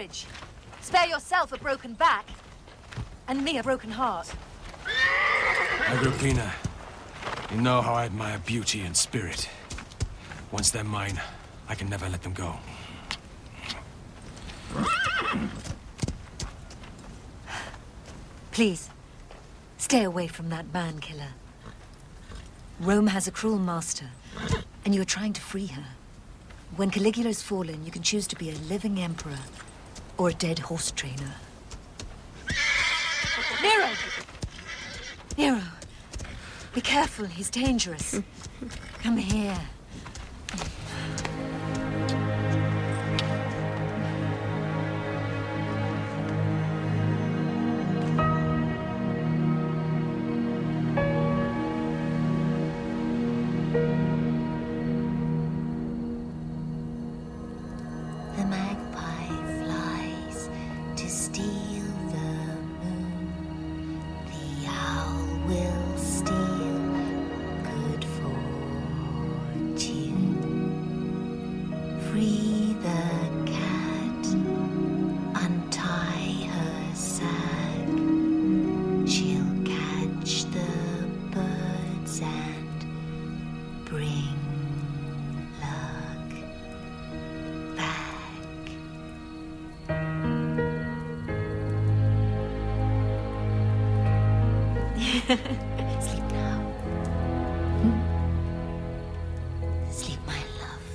courage. Spare yourself a broken back. And me a broken heart. Agrippina, you know how I admire beauty and spirit. Once they're mine, I can never let them go. Please, stay away from that man-killer. Rome has a cruel master, and you are trying to free her. When Caligula's fallen, you can choose to be a living emperor or a dead horse trainer. Nero! Nero! Be careful, he's dangerous. Come here. The magpie flies to steal the moon. The owl will steal good fortune. Free the cat, untie her sack. She'll catch the birds and bring luck back. Sleep now. Sleep, my love.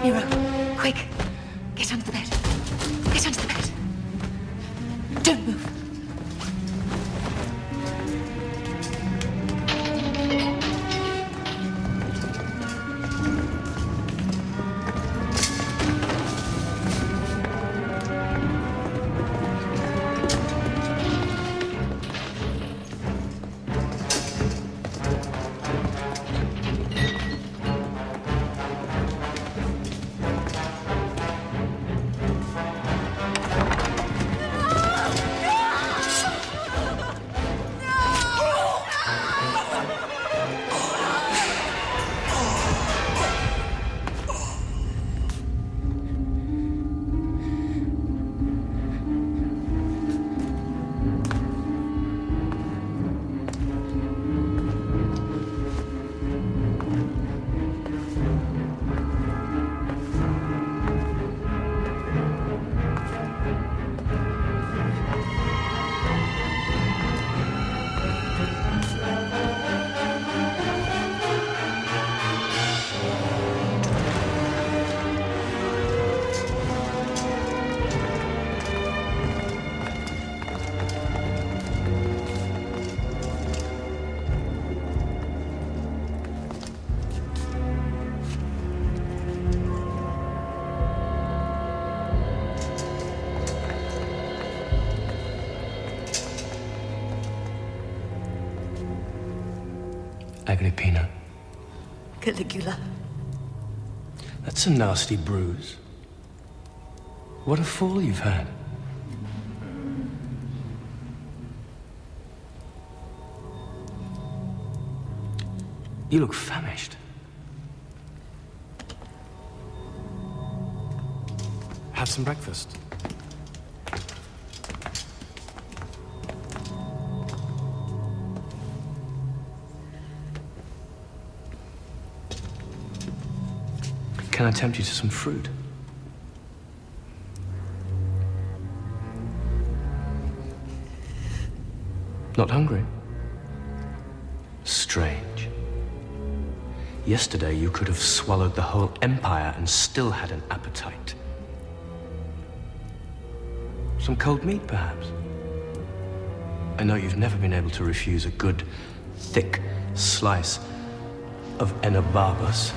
Nero, quick! Get under the bed. Get under the bed. Don't move. Agrippina, Caligula. that's a nasty bruise. What a fall you've had. You look famished. Have some breakfast. Can I tempt you to some fruit? Not hungry? Strange. Yesterday you could have swallowed the whole empire and still had an appetite. Some cold meat, perhaps? I know you've never been able to refuse a good, thick slice of Enobarbus.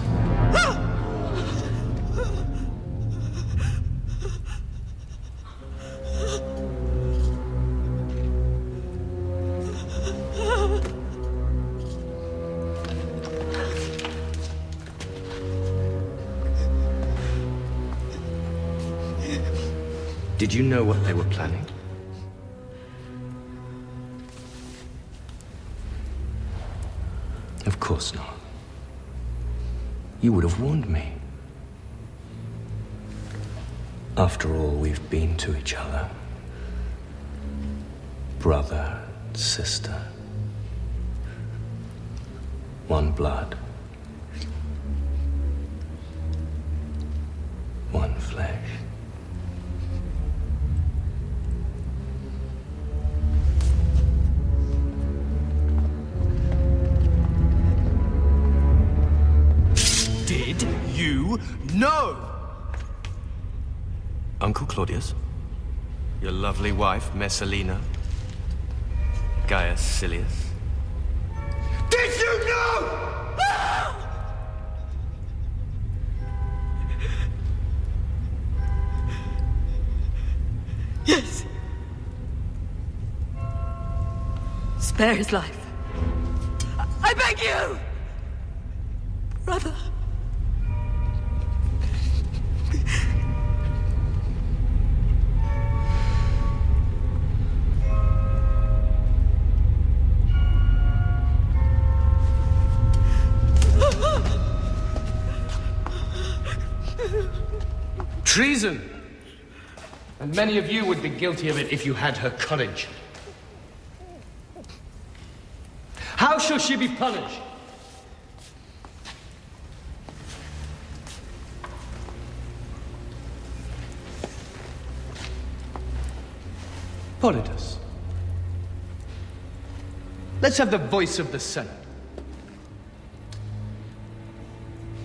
Did you know what they were planning? Of course not. You would have warned me. After all, we've been to each other. Brother, sister. One blood. One flesh. Did you know? Uncle Claudius, your lovely wife, Messalina, Gaius Silius. Did you know? Yes. Spare his life. I beg you! Brother. Treason! And many of you would be guilty of it if you had her courage. How shall she be punished? Politus. Let's have the voice of the Senate.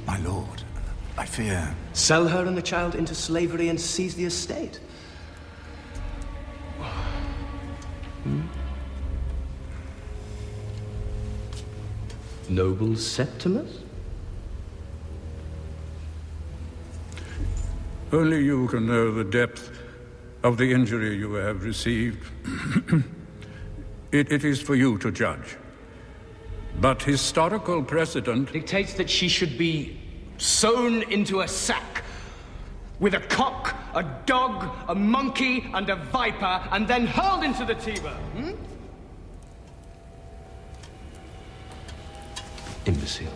My lord, I fear... Sell her and the child into slavery and seize the estate. Noble Septimus? Only you can know the depth of the injury you have received. It is for you to judge. But historical precedent Dictates that she should be sewn into a sack with a cock, a dog, a monkey, and a viper, and then hurled into the Tiber. Imbecile.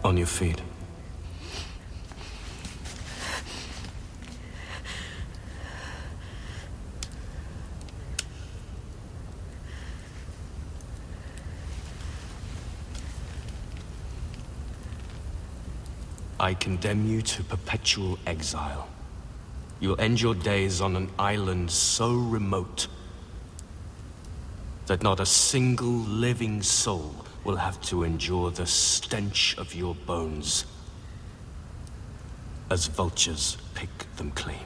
On your feet. I condemn you to perpetual exile. You'll end your days on an island so remote that not a single living soul will have to endure the stench of your bones as vultures pick them clean.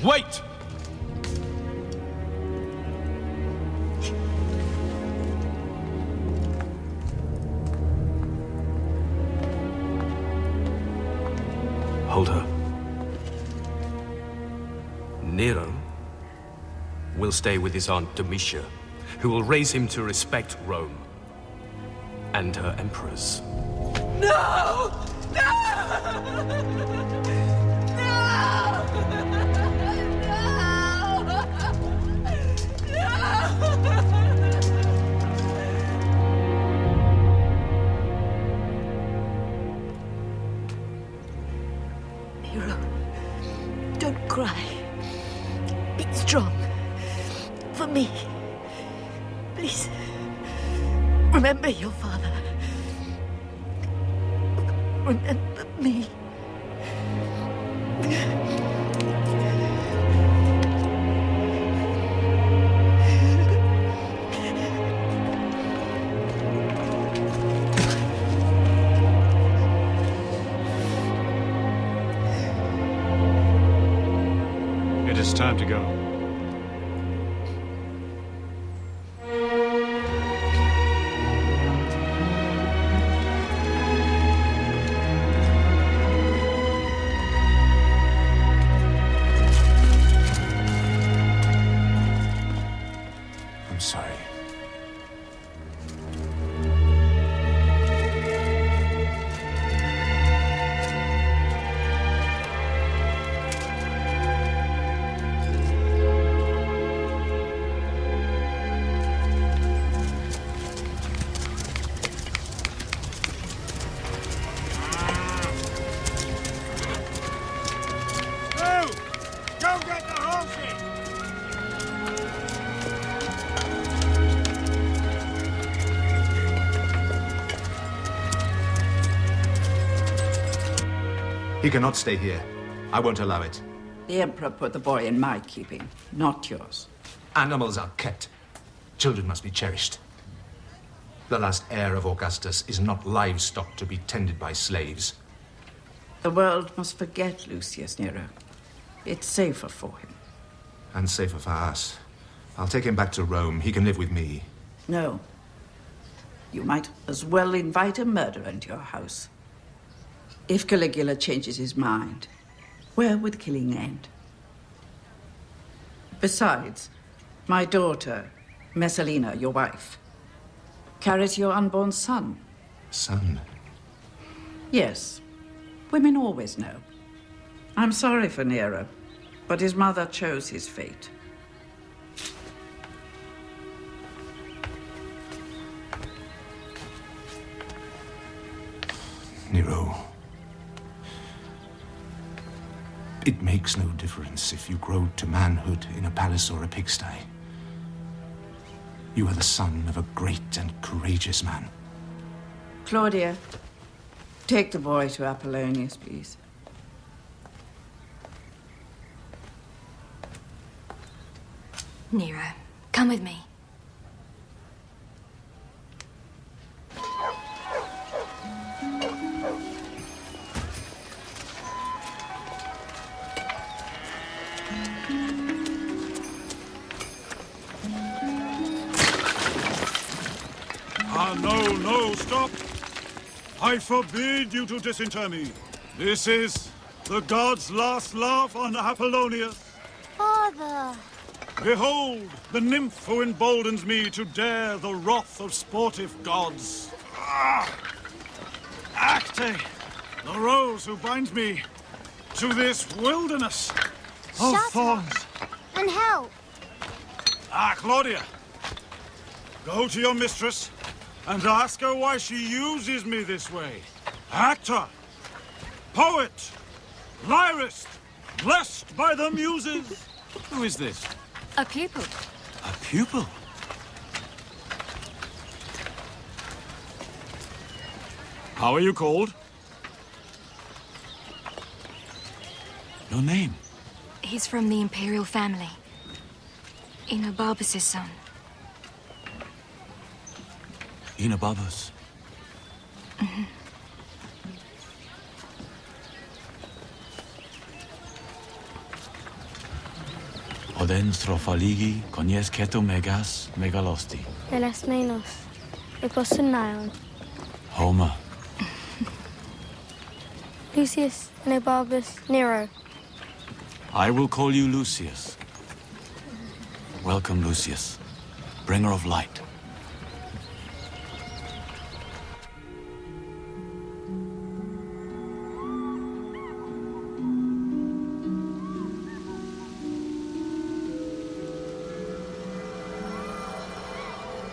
Wait! Hold her. Nero will stay with his aunt Domitia, who will raise him to respect Rome and her emperors. No! Nero, don't cry. Be strong. For me. Please. Remember your father. Remember me. It is time to go. He cannot stay here. I won't allow it. The Emperor put the boy in my keeping, not yours. Animals are kept. Children must be cherished. The last heir of Augustus is not livestock to be tended by slaves. The world must forget Lucius Nero. It's safer for him. And safer for us. I'll take him back to Rome. He can live with me. No. You might as well invite a murderer into your house. If Caligula changes his mind, where would killing end? Besides, my daughter, Messalina, your wife, carries your unborn son. Son? Yes. Women always know. I'm sorry for Nero, but his mother chose his fate. Nero. It makes no difference if you grow to manhood in a palace or a pigsty. You are the son of a great and courageous man. Claudia, take the boy to Apollonius, please. Nero, come with me. No, stop! I forbid you to disinter me. This is the god's last laugh on Apollonius. Father! Behold, the nymph who emboldens me to dare the wrath of sportive gods. Acte, the rose who binds me to this wilderness of Shut thorns. up and help. Claudia, go to your mistress and ask her why she uses me this way. Actor, poet, lyrist, blessed by the muses. Who is this? A pupil. A pupil? How are you called? Your name? He's from the Imperial family. Enobarbus' son. Enobarbus. Oden strophaligi konies keto megas megalosti. Elasmenos, Eposunion, Homer. Lucius Enobarbus Nero. I will call you Lucius. Welcome, Lucius, bringer of light.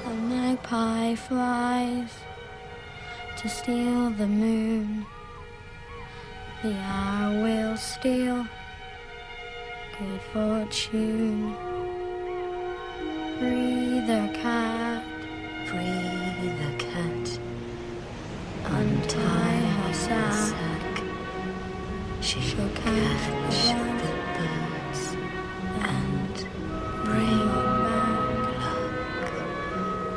A magpie flies to steal the moon. The hour will steal good fortune. Free the cat, Free the cat, untie her sack. sack. She'll She'll catch catch the birds and bring bring back. luck back.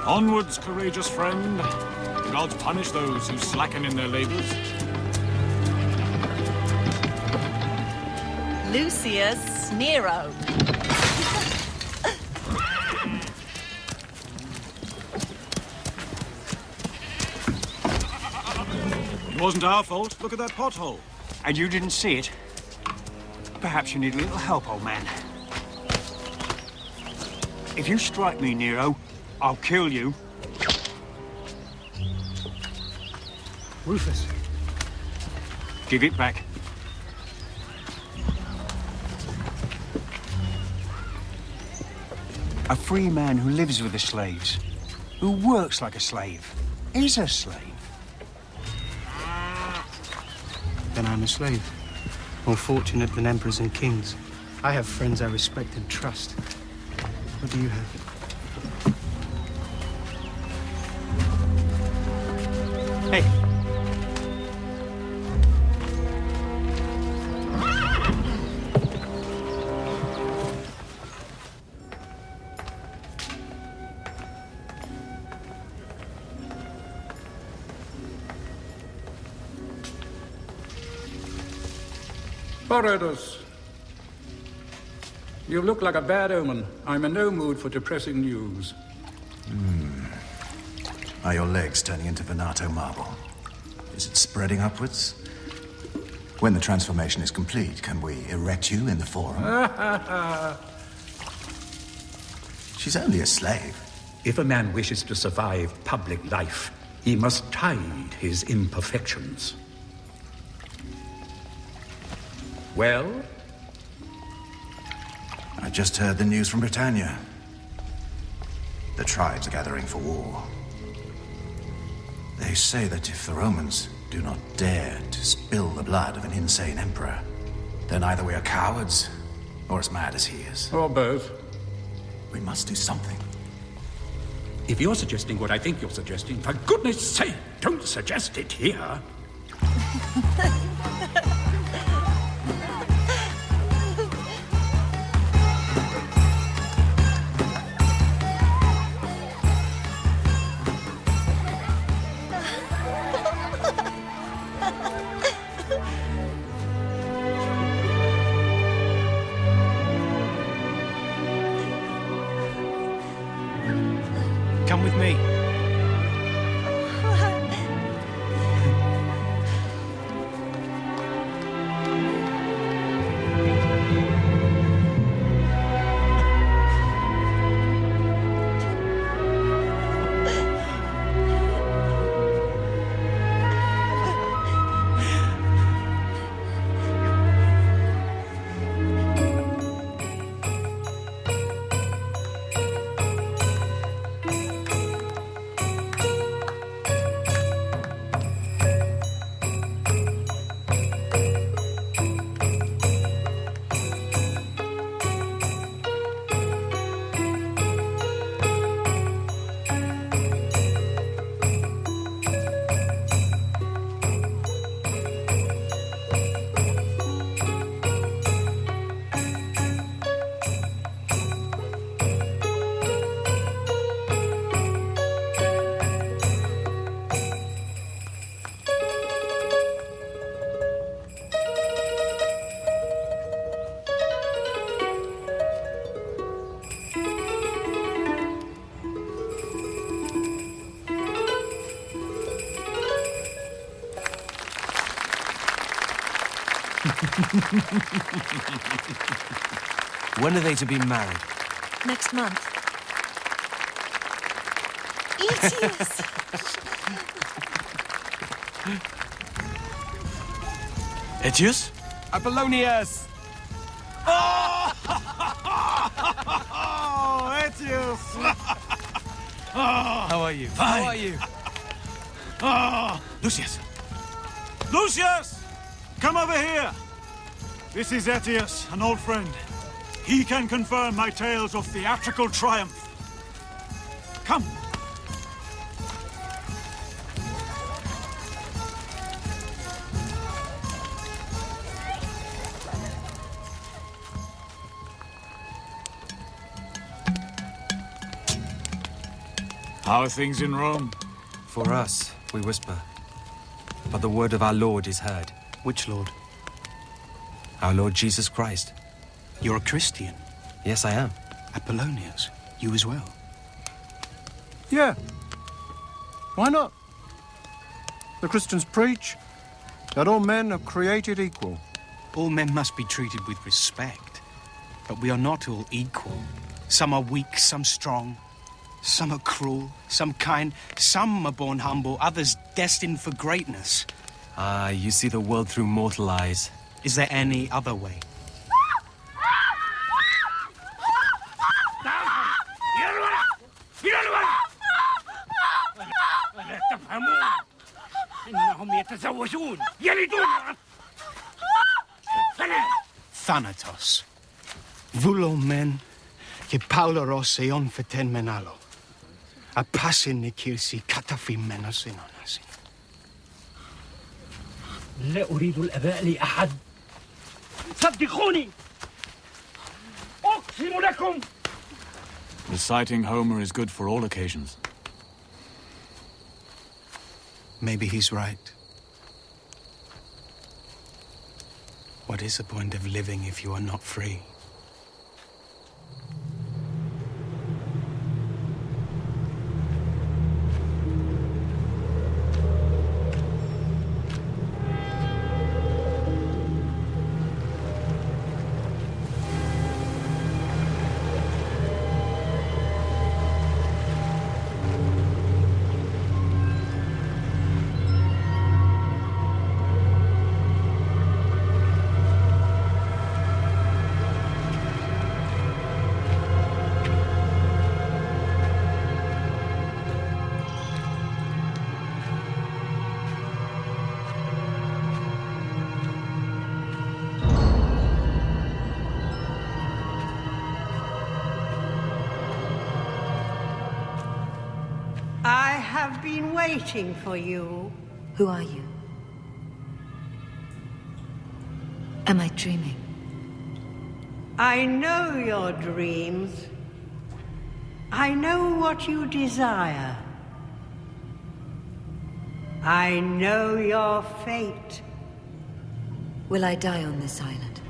Onwards, courageous friend. The gods punish those who slacken in their labors. Lucius Nero. It wasn't our fault. Look at that pothole. And you didn't see it? Perhaps you need a little help, old man. If you strike me, Nero, I'll kill you. Rufus. Give it back. A free man who lives with the slaves, who works like a slave, is a slave. Then I'm a slave. More fortunate than emperors and kings. I have friends I respect and trust. What do you have? Hey. Foreigners, you look like a bad omen. I'm in no mood for depressing news. Are your legs turning into Venato marble? Is it spreading upwards? When the transformation is complete, can we erect you in the forum? She's only a slave. If a man wishes to survive public life, he must hide his imperfections. Well? I just heard the news from Britannia. The tribes are gathering for war. They say that if the Romans do not dare to spill the blood of an insane emperor, then either we are cowards or as mad as he is. Or both. We must do something. If you're suggesting what I think you're suggesting, for goodness sake, don't suggest it here. Come with me. When are they to be married? Next month. Etius! Etius? Apollonius! Oh, Etius! How are you? Fine. How are you? Lucius! Lucius! Come over here! This is Etius, an old friend. He can confirm my tales of theatrical triumph. Come! How are things in Rome? For us, we whisper. But the word of our Lord is heard. Which Lord? Our Lord Jesus Christ. You're a Christian? Yes, I am. Apollonius, you as well? Yeah. Why not? The Christians preach that all men are created equal. All men must be treated with respect. But we are not all equal. Some are weak, some strong. Some are cruel, some kind. Some are born humble, others destined for greatness. Ah, you see the world through mortal eyes. Is there any other way? Thanatos. Vulo men ke pauloros eon feten menalo. A passin nikirsi katafi menosin onasin. لا أريد الأباء لأحد صدقوني أقسم لكم. Reciting Homer is good for all occasions. Maybe he's right. What is the point of living if you are not free? I have been waiting for you. Who are you? Am I dreaming? I know your dreams. I know what you desire. I know your fate. Will I die on this island?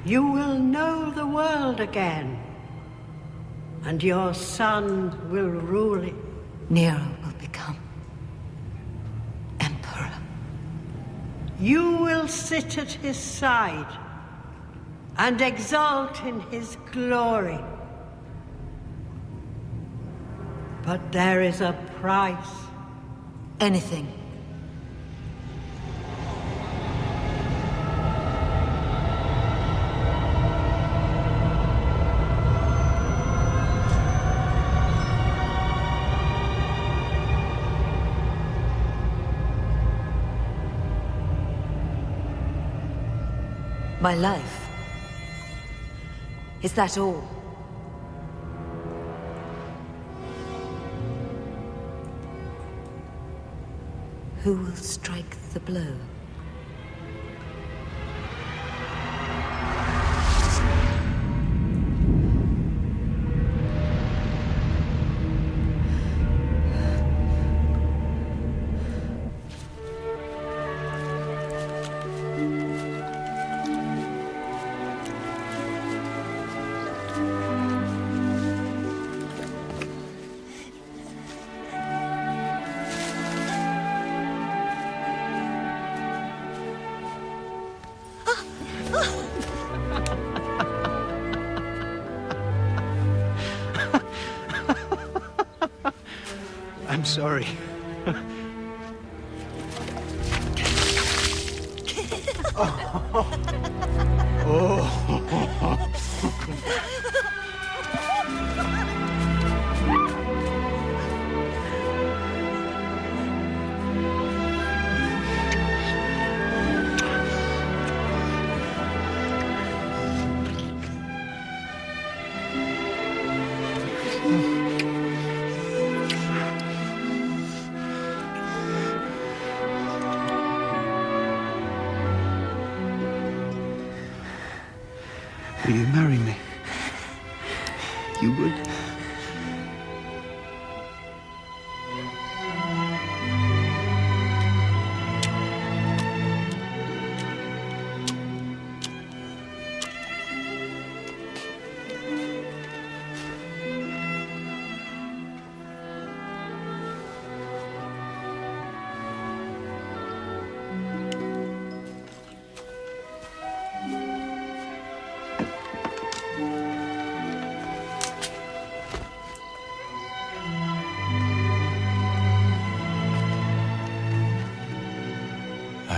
You will know the world again, and your son will rule it. Nero will become emperor. You will sit at his side and exult in his glory. But there is a price. Anything. My life? Is that all? Who will strike the blow? I'm sorry. Will you marry me? You would?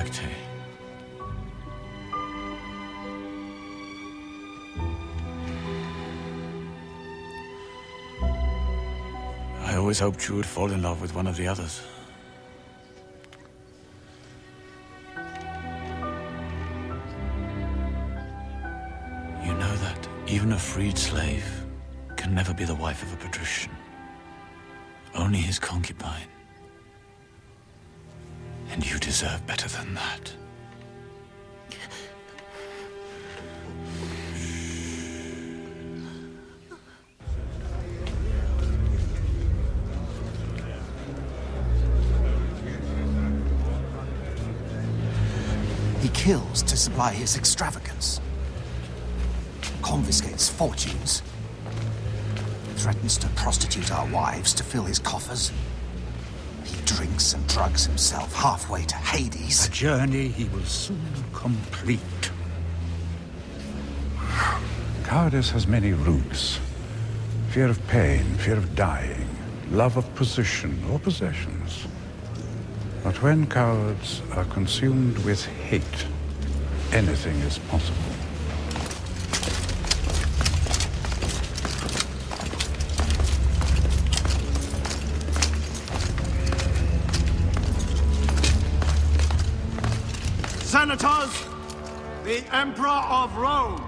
Acte. I always hoped you would fall in love with one of the others. You know that even a freed slave can never be the wife of a patrician. Only his concubine. And you deserve better than that. He kills to supply his extravagance, confiscates fortunes, threatens to prostitute our wives to fill his coffers. He drinks and drugs himself halfway to Hades. A journey he will soon complete. Cowardice has many roots. Fear of pain, fear of dying, love of position or possessions. But when cowards are consumed with hate, anything is possible. Senators, the Emperor of Rome.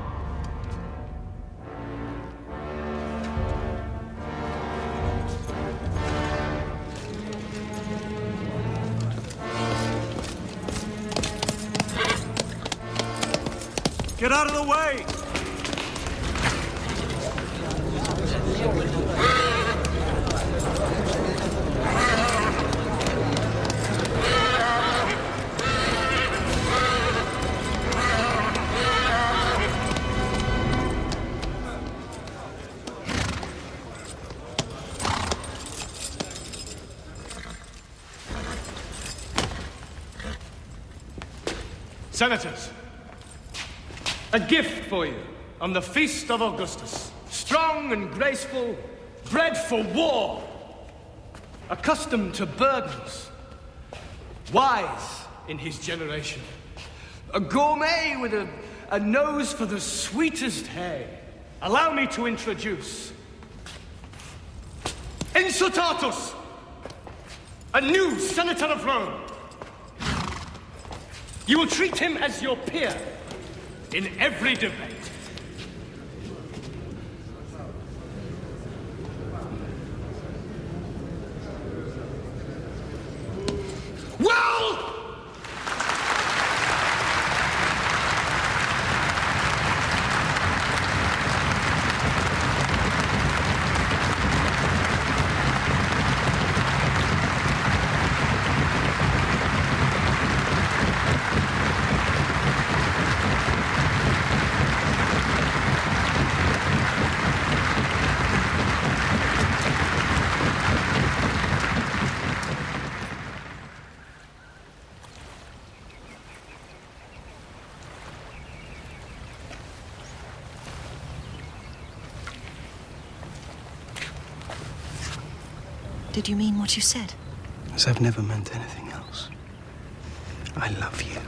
Get out of the way! Senators, a gift for you on the feast of Augustus. Strong and graceful, bred for war, accustomed to burdens, wise in his generation, a gourmet with a nose for the sweetest hay. Allow me to introduce Insultatus, a new senator of Rome. You will treat him as your peer in every debate. Well! Did you mean what you said? As I've never meant anything else. I love you.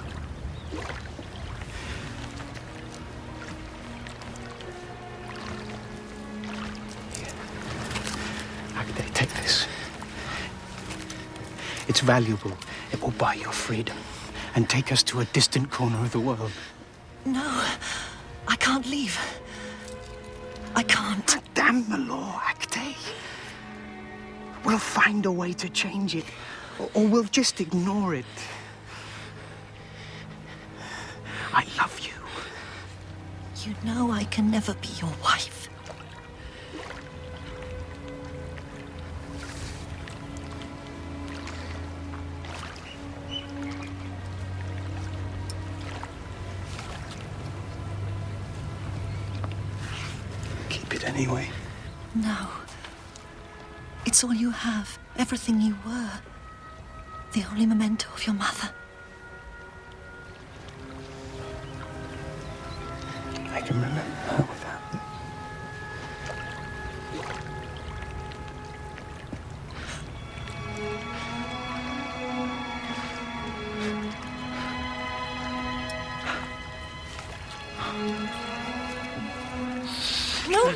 Here. Agde, take this. It's valuable. It will buy your freedom and take us to a distant corner of the world. No, I can't leave. I can't. Damn the law, Agde. We'll find a way to change it, or we'll just ignore it. I love you. You know I can never be your wife. Keep it anyway. No. It's all you have, everything you were. The only memento of your mother. I can remember her without them.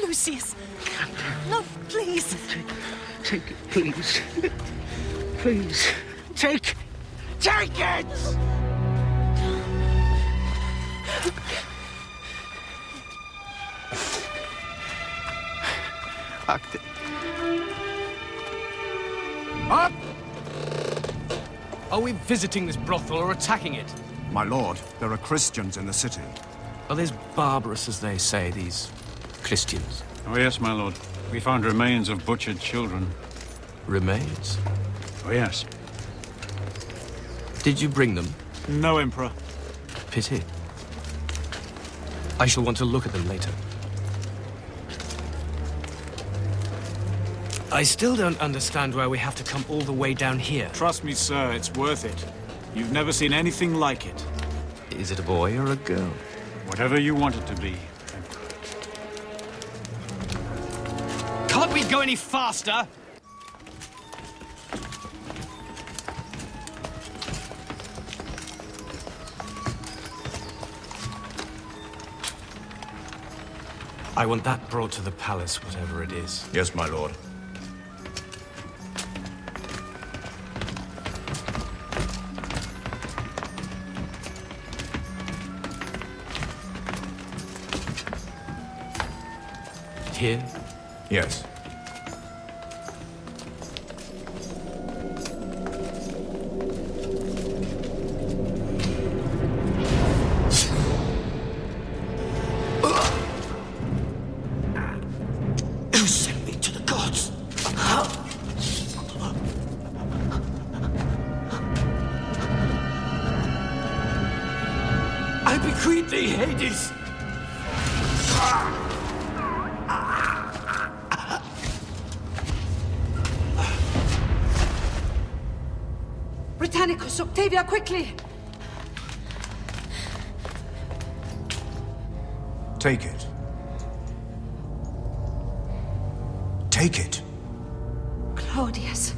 Lucius! No, please! Take it, please. Please. Take it! Up! Are we visiting this brothel or attacking it? My lord, there are Christians in the city. Are they as barbarous as they say, these Christians? Oh, yes, my lord. We found remains of butchered children. Remains? Oh, yes. Did you bring them? No, Emperor. Pity. I shall want to look at them later. I still don't understand why we have to come all the way down here. Trust me, sir, it's worth it. You've never seen anything like it. Is it a boy or a girl? Whatever you want it to be. Can't we go any faster? I want that brought to the palace, whatever it is. Yes, my lord. Here? Yes. Who sent me to the gods? I bequeath thee, Hades! Britannicus, Octavia, quickly! Take it. Take it. Claudius,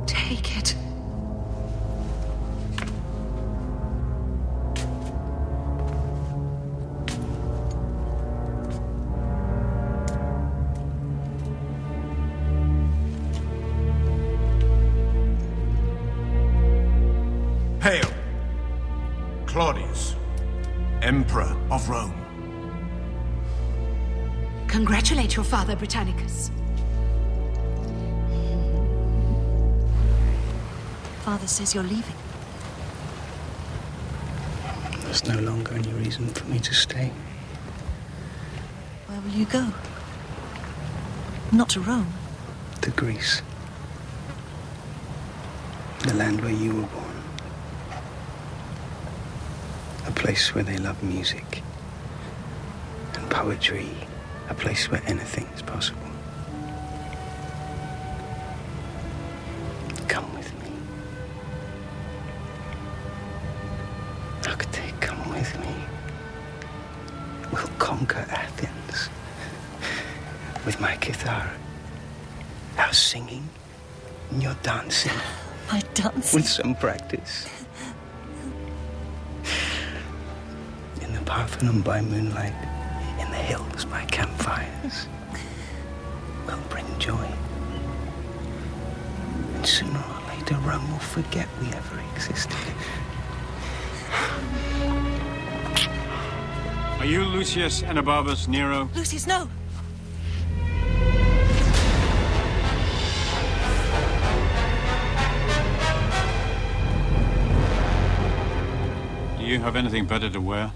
take it. Hail, Claudius, Emperor of Rome. Congratulate your father, Britannicus. Father says you're leaving. There's no longer any reason for me to stay. Where will you go? Not to Rome. To Greece. The land where you were born. A place where they love music and poetry. A place where anything is possible. Come with me. Octave, come with me. We'll conquer Athens. With my guitar. Our singing and your dancing. My dancing? With some practice. In the Parthenon by moonlight. In the hills by campfires. We'll bring joy. And sooner or later, Rome will forget we ever existed. Are you Lucius Anabarbus Nero? Lucius, no! Do you have anything better to wear?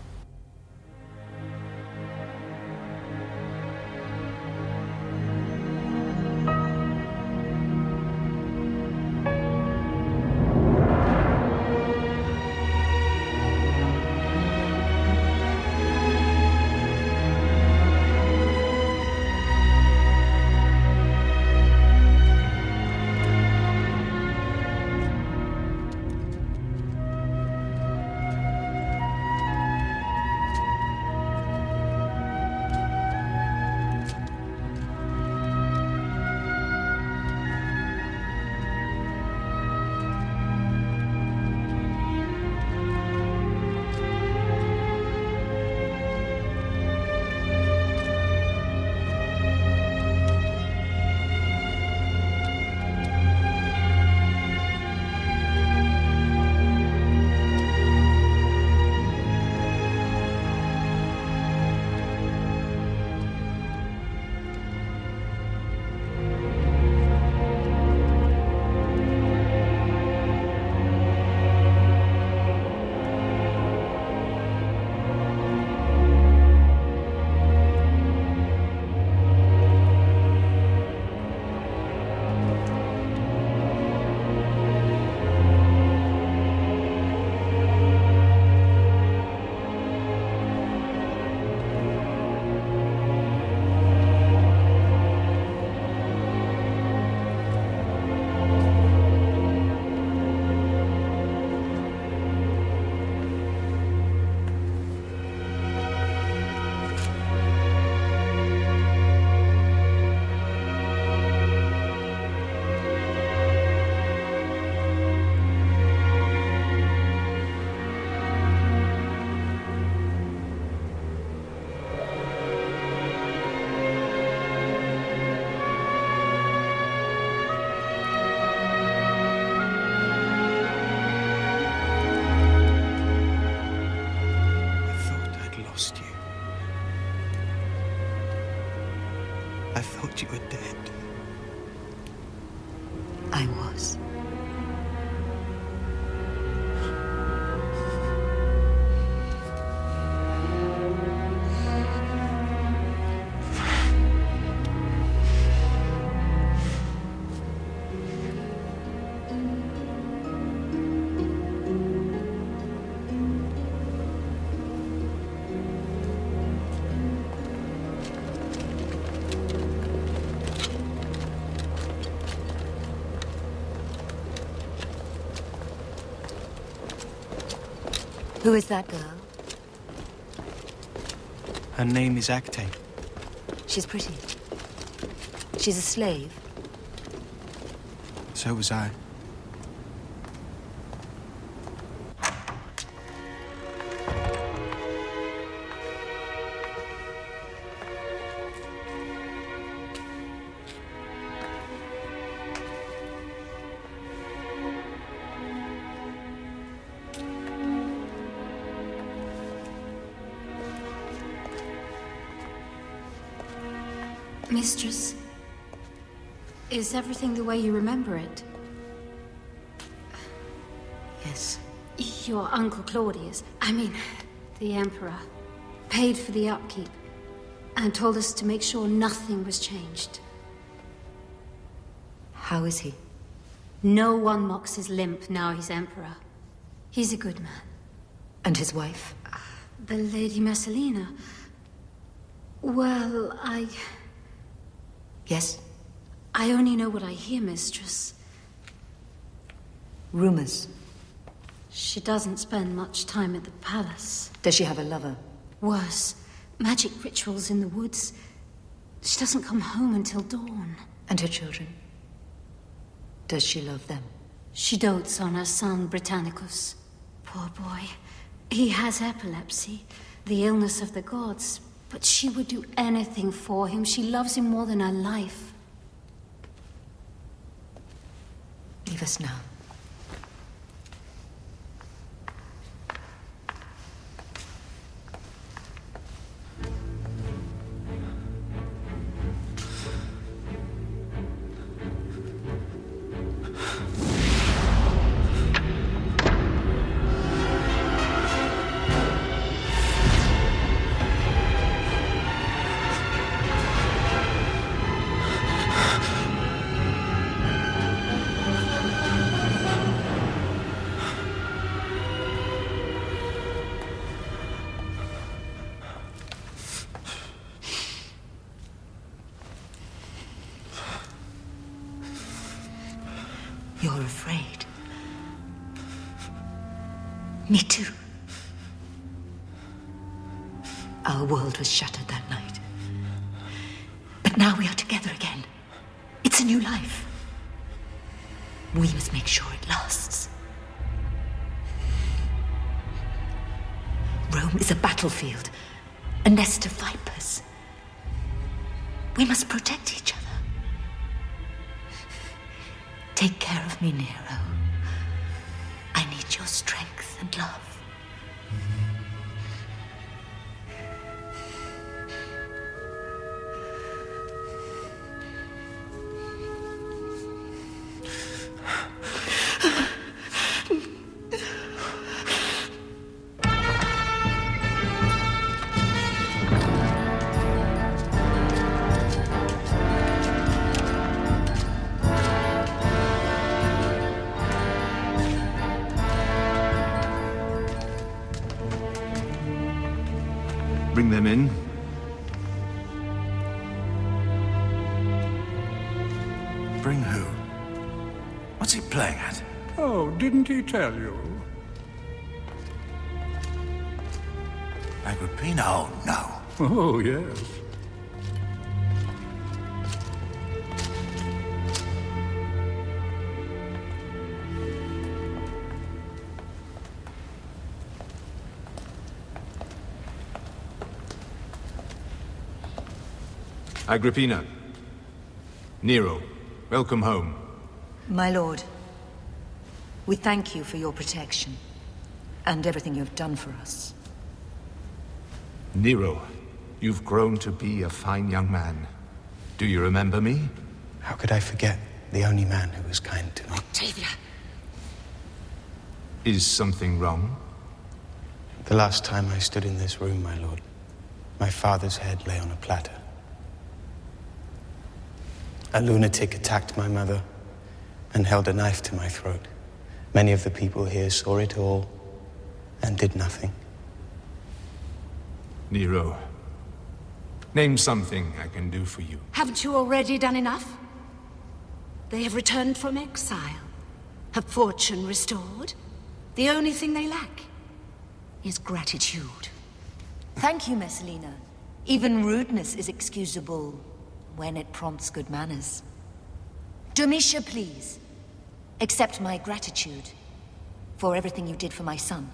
I thought you were dead. I was. Who is that girl? Her name is Acte. She's pretty. She's a slave. So was I. Mistress, is everything the way you remember it? Yes. Your Uncle Claudius, the Emperor, paid for the upkeep and told us to make sure nothing was changed. How is he? No one mocks his limp now he's Emperor. He's a good man. And his wife? The Lady Messalina. Well, Yes? I only know what I hear, Mistress. Rumors. She doesn't spend much time at the palace. Does she have a lover? Worse. Magic rituals in the woods. She doesn't come home until dawn. And her children? Does she love them? She dotes on her son, Britannicus. Poor boy. He has epilepsy, the illness of the gods. But she would do anything for him. She loves him more than her life. Leave us now. You're afraid. Me too. Our world was shattered that night. But now we are together again. It's a new life. We must make sure it lasts. Rome is a battlefield, a nest of vipers. We must protect each other. Take care of me, Nero. I need your strength and love. Bring them in. Bring who? What's he playing at? Oh, didn't he tell you? Agrippina? Oh, no. Oh, yes. Agrippina. Nero, welcome home. My lord, we thank you for your protection and everything you've done for us. Nero, you've grown to be a fine young man. Do you remember me? How could I forget the only man who was kind to me? Octavia! Is something wrong? The last time I stood in this room, my lord, my father's head lay on a platter. A lunatic attacked my mother and held a knife to my throat. Many of the people here saw it all and did nothing. Nero, name something I can do for you. Haven't you already done enough? They have returned from exile, have fortune restored. The only thing they lack is gratitude. Thank you, Messalina. Even rudeness is excusable when it prompts good manners. Domitia, please, accept my gratitude for everything you did for my son.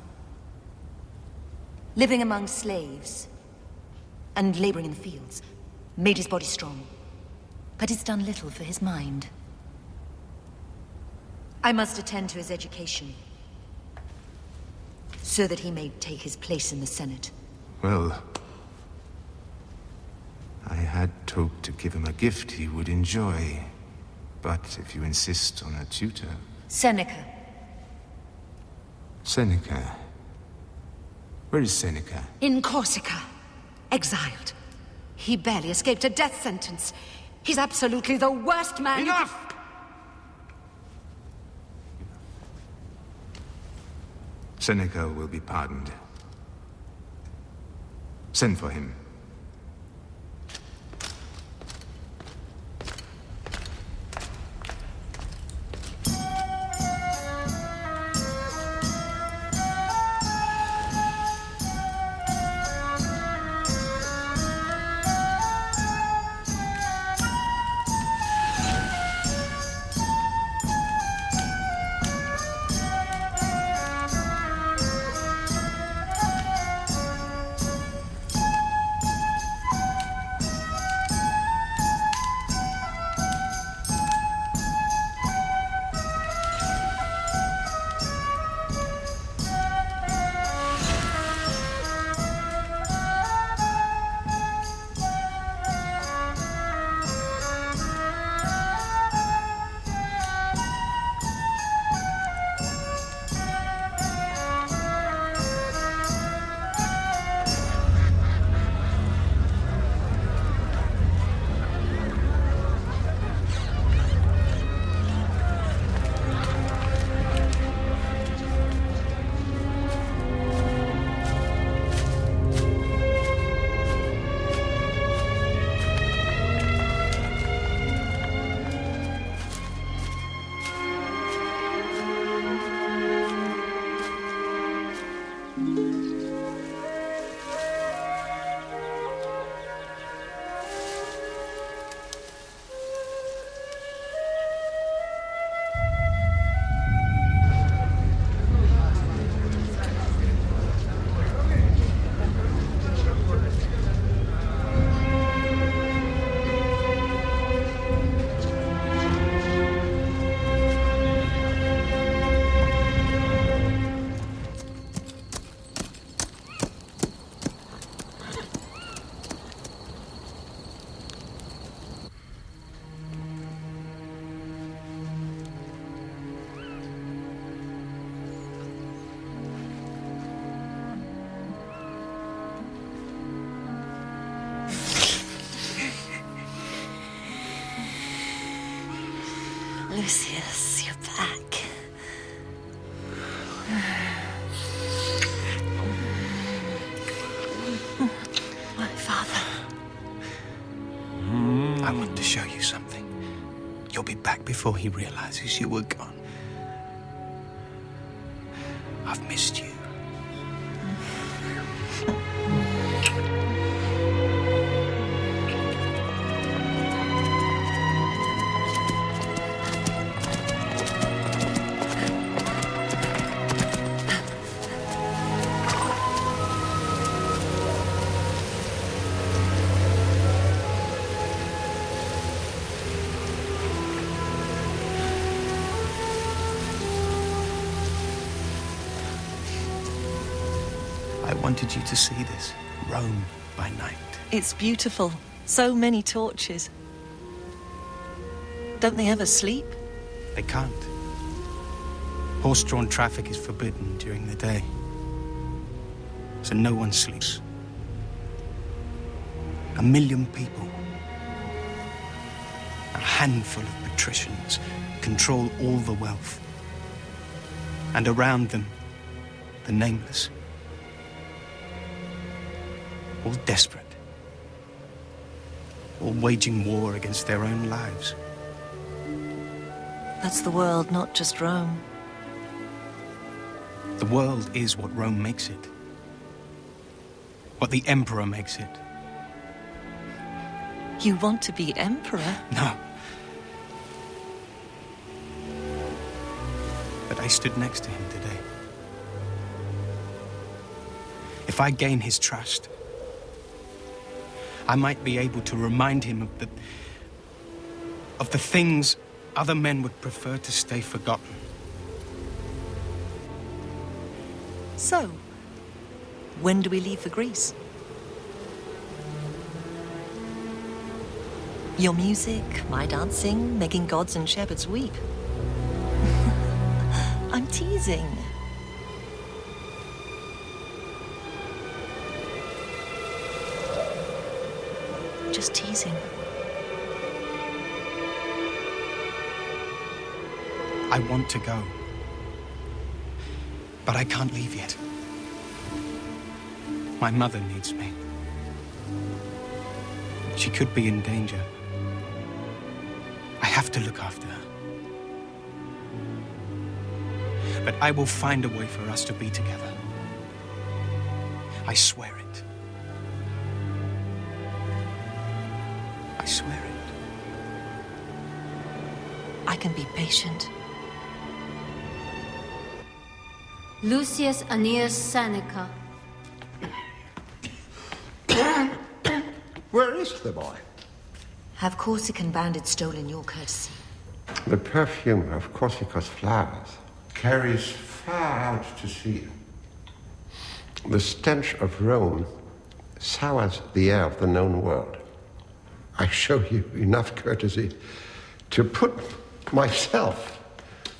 Living among slaves and laboring in the fields made his body strong, but it's done little for his mind. I must attend to his education so that he may take his place in the Senate. Well, I had hoped to give him a gift he would enjoy. But if you insist on a tutor... Seneca. Seneca? Where is Seneca? In Corsica. Exiled. He barely escaped a death sentence. He's absolutely the worst man. Enough! Seneca will be pardoned. Send for him. Lucius, you're back. My father. I want to show you something. You'll be back before he realizes you were gone. I've missed you. I wanted you to see this. Rome by night. It's beautiful. So many torches. Don't they ever sleep? They can't. Horse-drawn traffic is forbidden during the day, so no one sleeps. 1 million people, a handful of patricians, control all the wealth. And around them, the nameless. All desperate. All waging war against their own lives. That's the world, not just Rome. The world is what Rome makes it. What the Emperor makes it. You want to be Emperor? No. But I stood next to him today. If I gain his trust, I might be able to remind him of the things other men would prefer to stay forgotten. So, when do we leave for Greece? Your music, my dancing, making gods and shepherds weep. I'm teasing. Just teasing. I want to go. But I can't leave yet. My mother needs me. She could be in danger. I have to look after her. But I will find a way for us to be together. I swear it. I swear it. I can be patient. Lucius Annaeus Seneca. Where is the boy? Have Corsican bandits stolen your courtesy? The perfume of Corsica's flowers carries far out to sea. The stench of Rome sours the air of the known world. I show you enough courtesy to put myself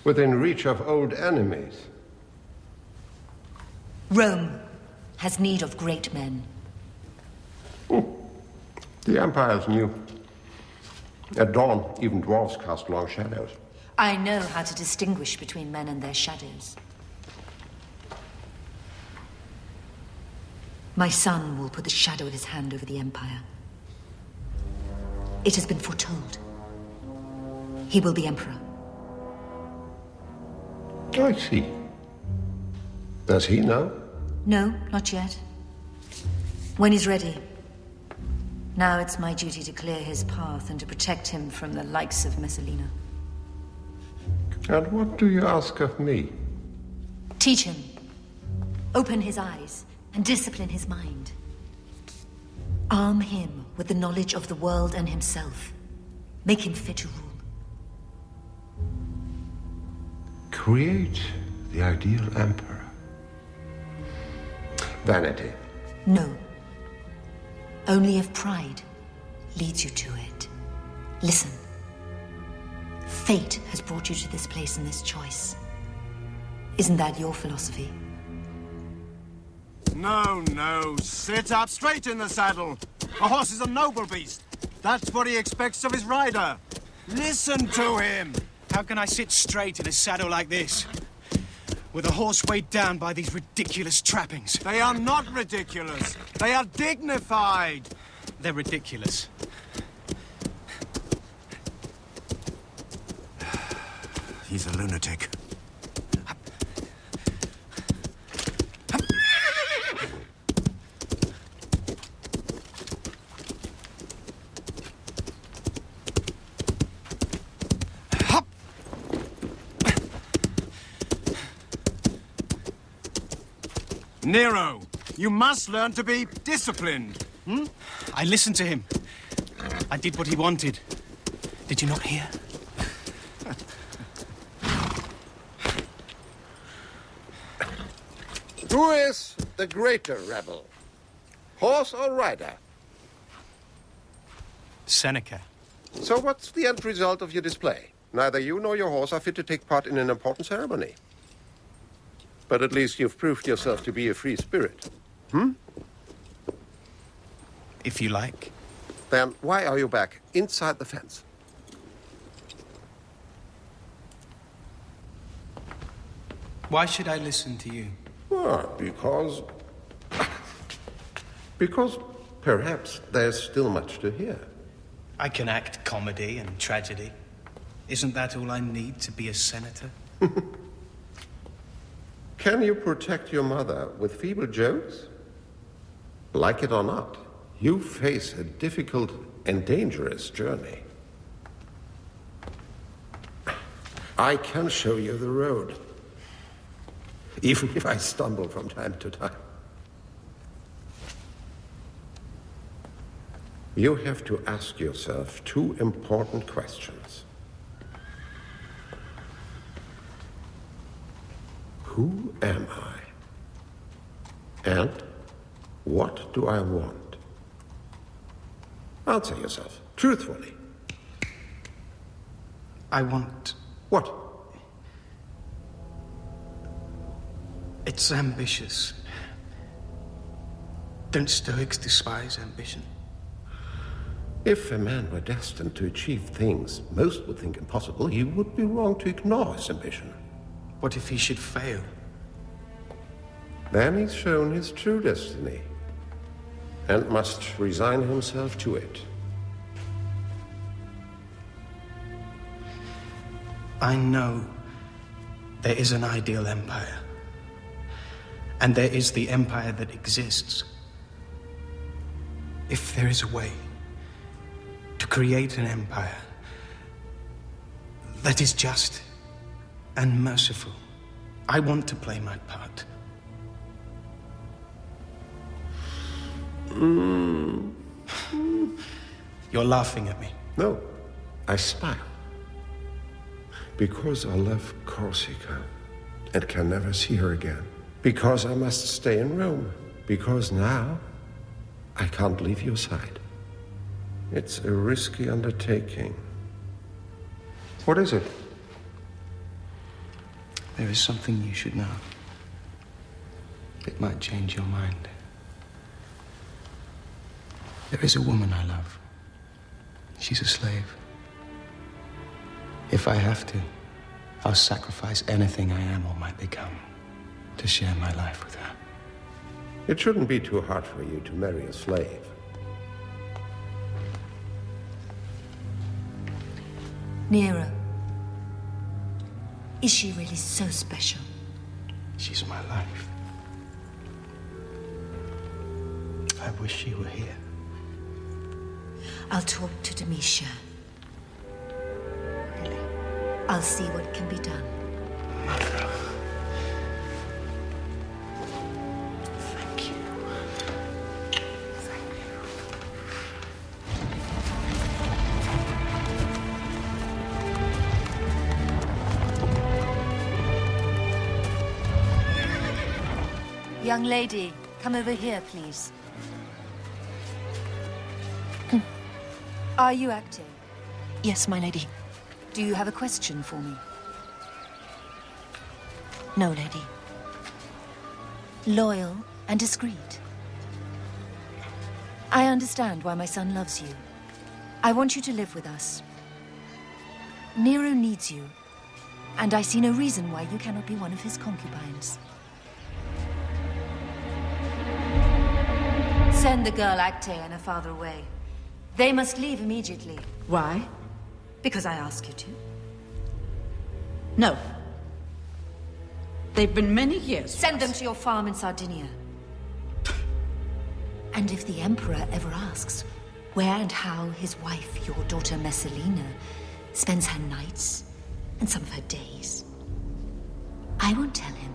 within reach of old enemies. Rome has need of great men. The empires knew. At dawn, even dwarves cast long shadows. I know how to distinguish between men and their shadows. My son will put the shadow of his hand over the empire. It has been foretold. He will be emperor. I see. Does he know? No, not yet. When he's ready. Now it's my duty to clear his path and to protect him from the likes of Messalina. And what do you ask of me? Teach him. Open his eyes and discipline his mind. Arm him with the knowledge of the world and himself. Make him fit to rule. Create the ideal emperor. Vanity. No. Only if pride leads you to it. Listen. Fate has brought you to this place and this choice. Isn't that your philosophy? No, no. Sit up straight in the saddle. A horse is a noble beast. That's what he expects of his rider. Listen to him. How can I sit straight in a saddle like this? With a horse weighed down by these ridiculous trappings. They are not ridiculous. They are dignified. They're ridiculous. He's a lunatic. Nero, you must learn to be disciplined. I listened to him. I did what he wanted. Did you not hear? Who is the greater rebel? Horse or rider? Seneca. So what's the end result of your display? Neither you nor your horse are fit to take part in an important ceremony. But at least you've proved yourself to be a free spirit. If you like. Then why are you back inside the fence? Why should I listen to you? Well, because perhaps there's still much to hear. I can act comedy and tragedy. Isn't that all I need to be a senator? Can you protect your mother with feeble jokes? Like it or not, you face a difficult and dangerous journey. I can show you the road, even if I stumble from time to time. You have to ask yourself two important questions. Who am I? And what do I want? Answer yourself, truthfully. I want... What? It's ambitious. Don't Stoics despise ambition? If a man were destined to achieve things most would think impossible, he would be wrong to ignore his ambition. What if he should fail? Then he's shown his true destiny and must resign himself to it. I know there is an ideal empire, and there is the empire that exists. If there is a way to create an empire that is just and merciful, I want to play my part. You're laughing at me. No, I smile. Because I love Corsica and can never see her again. Because I must stay in Rome. Because now I can't leave your side. It's a risky undertaking. What is it? There is something you should know. It might change your mind. There is a woman I love. She's a slave. If I have to, I'll sacrifice anything I am or might become to share my life with her. It shouldn't be too hard for you to marry a slave. Nero. Is she really so special? She's my life. I wish she were here. I'll talk to Demetia. Really? I'll see what can be done. Mother. Thank you. Thank you. Young lady, come over here, please. Are you acting? Yes, my lady. Do you have a question for me? No, lady. Loyal and discreet. I understand why my son loves you. I want you to live with us. Nero needs you, and I see no reason why you cannot be one of his concubines. Send the girl Acte and her father away. They must leave immediately. Why? Because I ask you to. No. They've been many years. Send them to your farm in Sardinia. And if the Emperor ever asks where and how his wife, your daughter Messalina, spends her nights and some of her days, I won't tell him.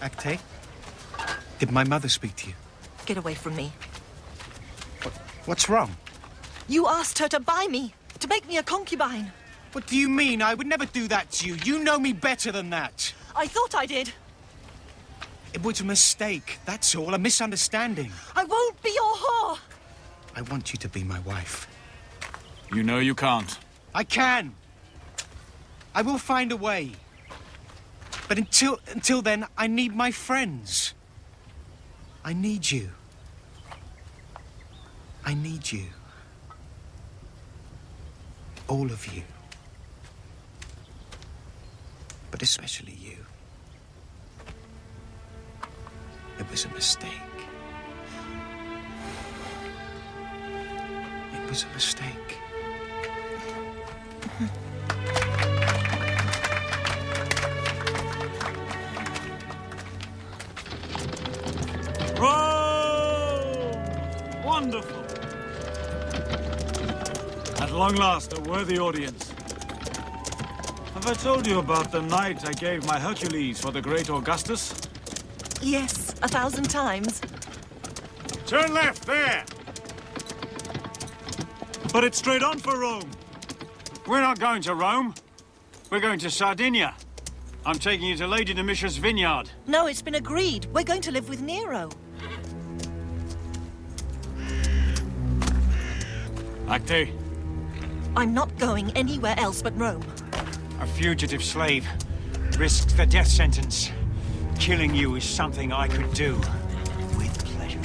Acte? Did my mother speak to you? Get away from me. What's wrong? You asked her to buy me, to make me a concubine. What do you mean? I would never do that to you. You know me better than that. I thought I did. It was a mistake, that's all, a misunderstanding. I won't be your whore! I want you to be my wife. You know you can't. I can! I will find a way. But until then, I need my friends. I need you. I need you. All of you. But especially you. It was a mistake. It was a mistake. Rome! Wonderful! At long last, a worthy audience. Have I told you about the night I gave my Hercules for the great Augustus? Yes, 1,000 times. Turn left, there! But it's straight on for Rome. We're not going to Rome. We're going to Sardinia. I'm taking you to Lady Domitia's vineyard. No, it's been agreed. We're going to live with Nero. Acte. I'm not going anywhere else but Rome. A fugitive slave risks the death sentence. Killing you is something I could do with pleasure.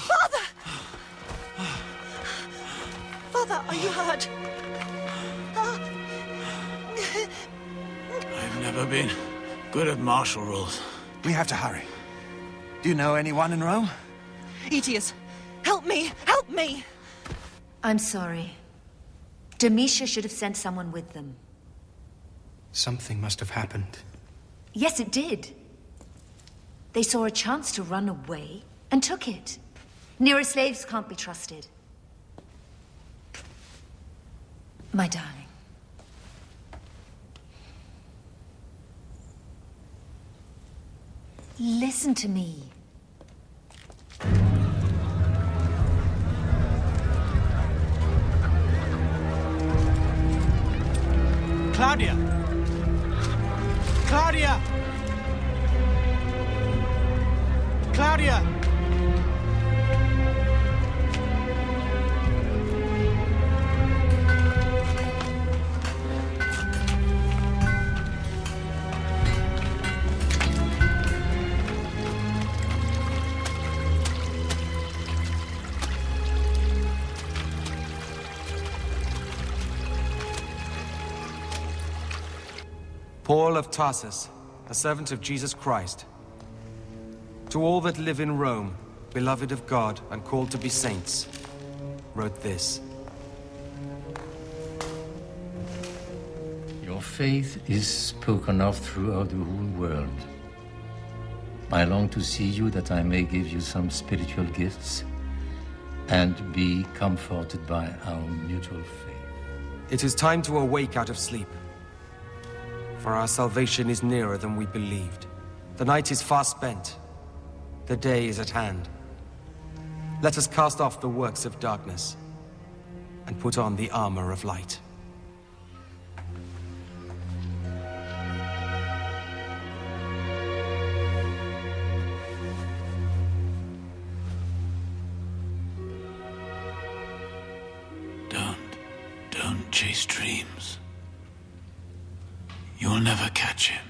Father! Father, are you hurt? I've never been good at martial rules. We have to hurry. Do you know anyone in Rome? Aetius, help me! Help me! I'm sorry. Domitia should have sent someone with them. Something must have happened. Yes, it did. They saw a chance to run away and took it. Nero's slaves can't be trusted. My darling. Listen to me. Claudia! Claudia! Claudia! Paul of Tarsus, a servant of Jesus Christ. To all that live in Rome, beloved of God and called to be saints, wrote this. Your faith is spoken of throughout the whole world. I long to see you that I may give you some spiritual gifts and be comforted by our mutual faith. It is time to awake out of sleep. For our salvation is nearer than we believed. The night is far spent. The day is at hand. Let us cast off the works of darkness and put on the armor of light. Don't chase dreams. You'll never catch him.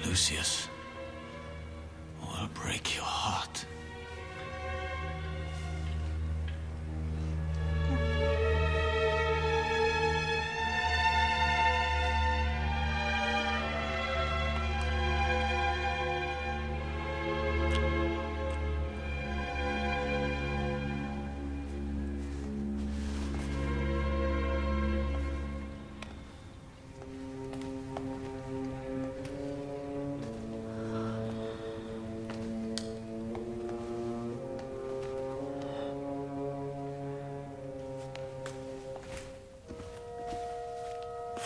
Lucius will break your heart.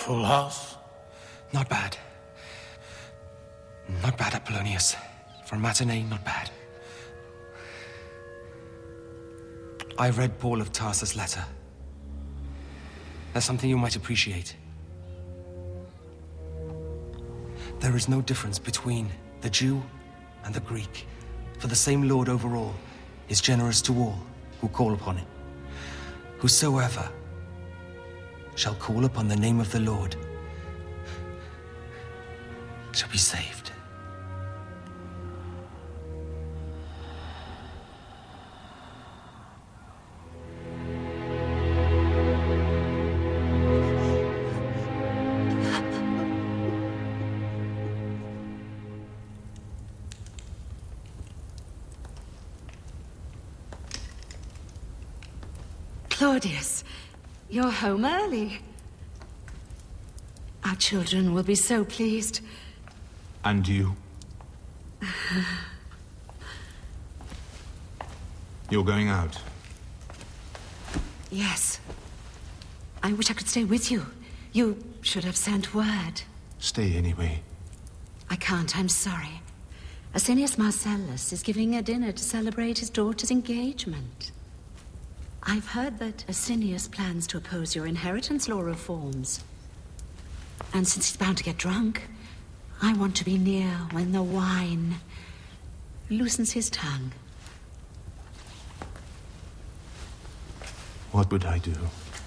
Full house? Not bad. Not bad, Apollonius. For a matinee, not bad. I read Paul of Tarsus' letter. There's something you might appreciate. There is no difference between the Jew and the Greek, for the same Lord over all is generous to all who call upon him. Whosoever shall call upon the name of the Lord shall be saved. Claudius, you're home early. Our children will be so pleased. And you? You're going out? Yes. I wish I could stay with you. You should have sent word. Stay anyway. I can't, I'm sorry. Asinius Marcellus is giving a dinner to celebrate his daughter's engagement. I've heard that Asinius plans to oppose your inheritance law reforms. And since he's bound to get drunk, I want to be near when the wine loosens his tongue. What would I do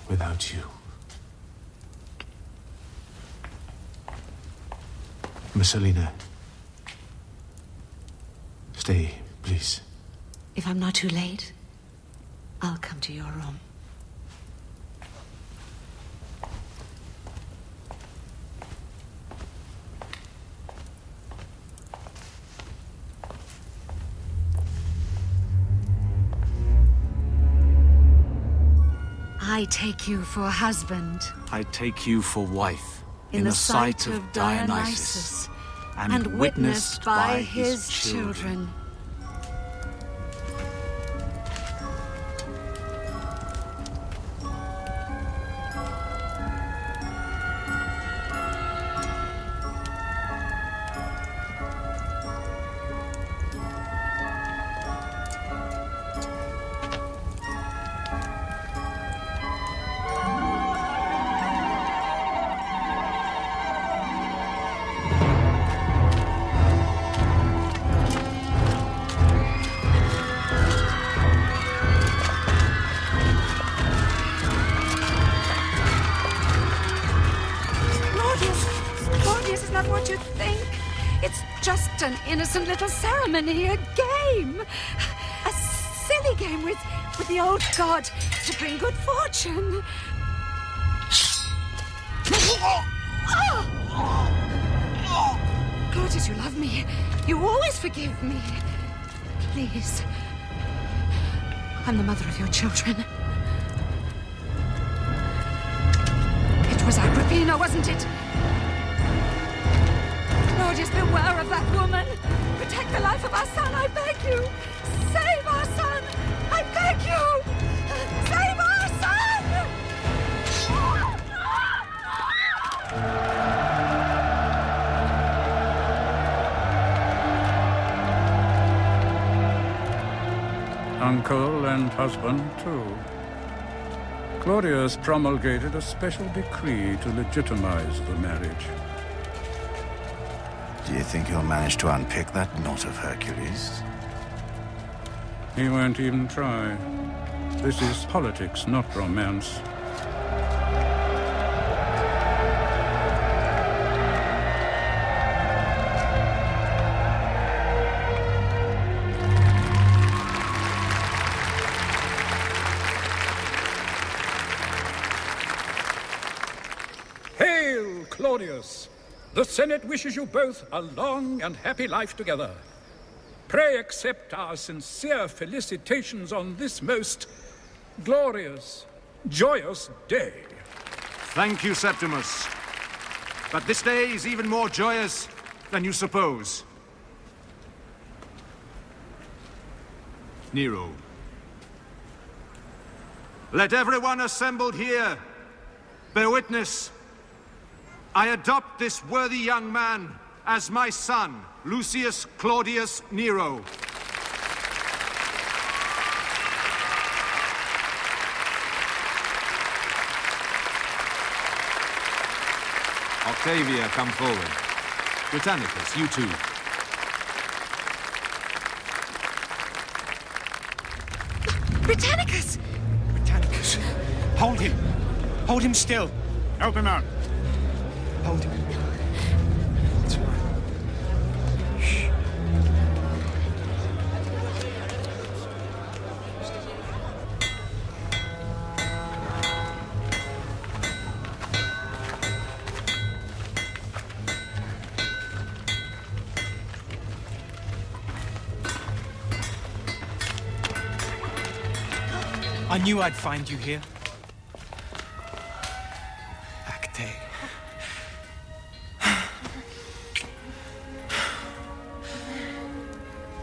without you? Messalina, stay, please. If I'm not too late, I'll come to your room. I take you for husband. I take you for wife. In the sight of Dionysus, and witnessed by his children. An innocent little ceremony, a game. A silly game with the old god to bring good fortune. Claudius, you love me. You always forgive me. Please. I'm the mother of your children. It was Agrippina, wasn't it? Claudius, beware of that woman! Protect the life of our son, I beg you! Save our son! I beg you! Save our son! Uncle and husband, too. Claudius promulgated a special decree to legitimize the marriage. Do you think you'll manage to unpick that knot of Hercules? He won't even try. This is politics, not romance. Hail, Claudius! The Senate wishes you both a long and happy life together. Pray accept our sincere felicitations on this most glorious, joyous day. Thank you, Septimus. But this day is even more joyous than you suppose. Nero. Let everyone assembled here bear witness I adopt this worthy young man as my son, Lucius Claudius Nero. Octavia, come forward. Britannicus, you too. Britannicus! Britannicus, hold him. Hold him still. Help him out. Hold him. It's all right. Shh. I knew I'd find you here. Acte.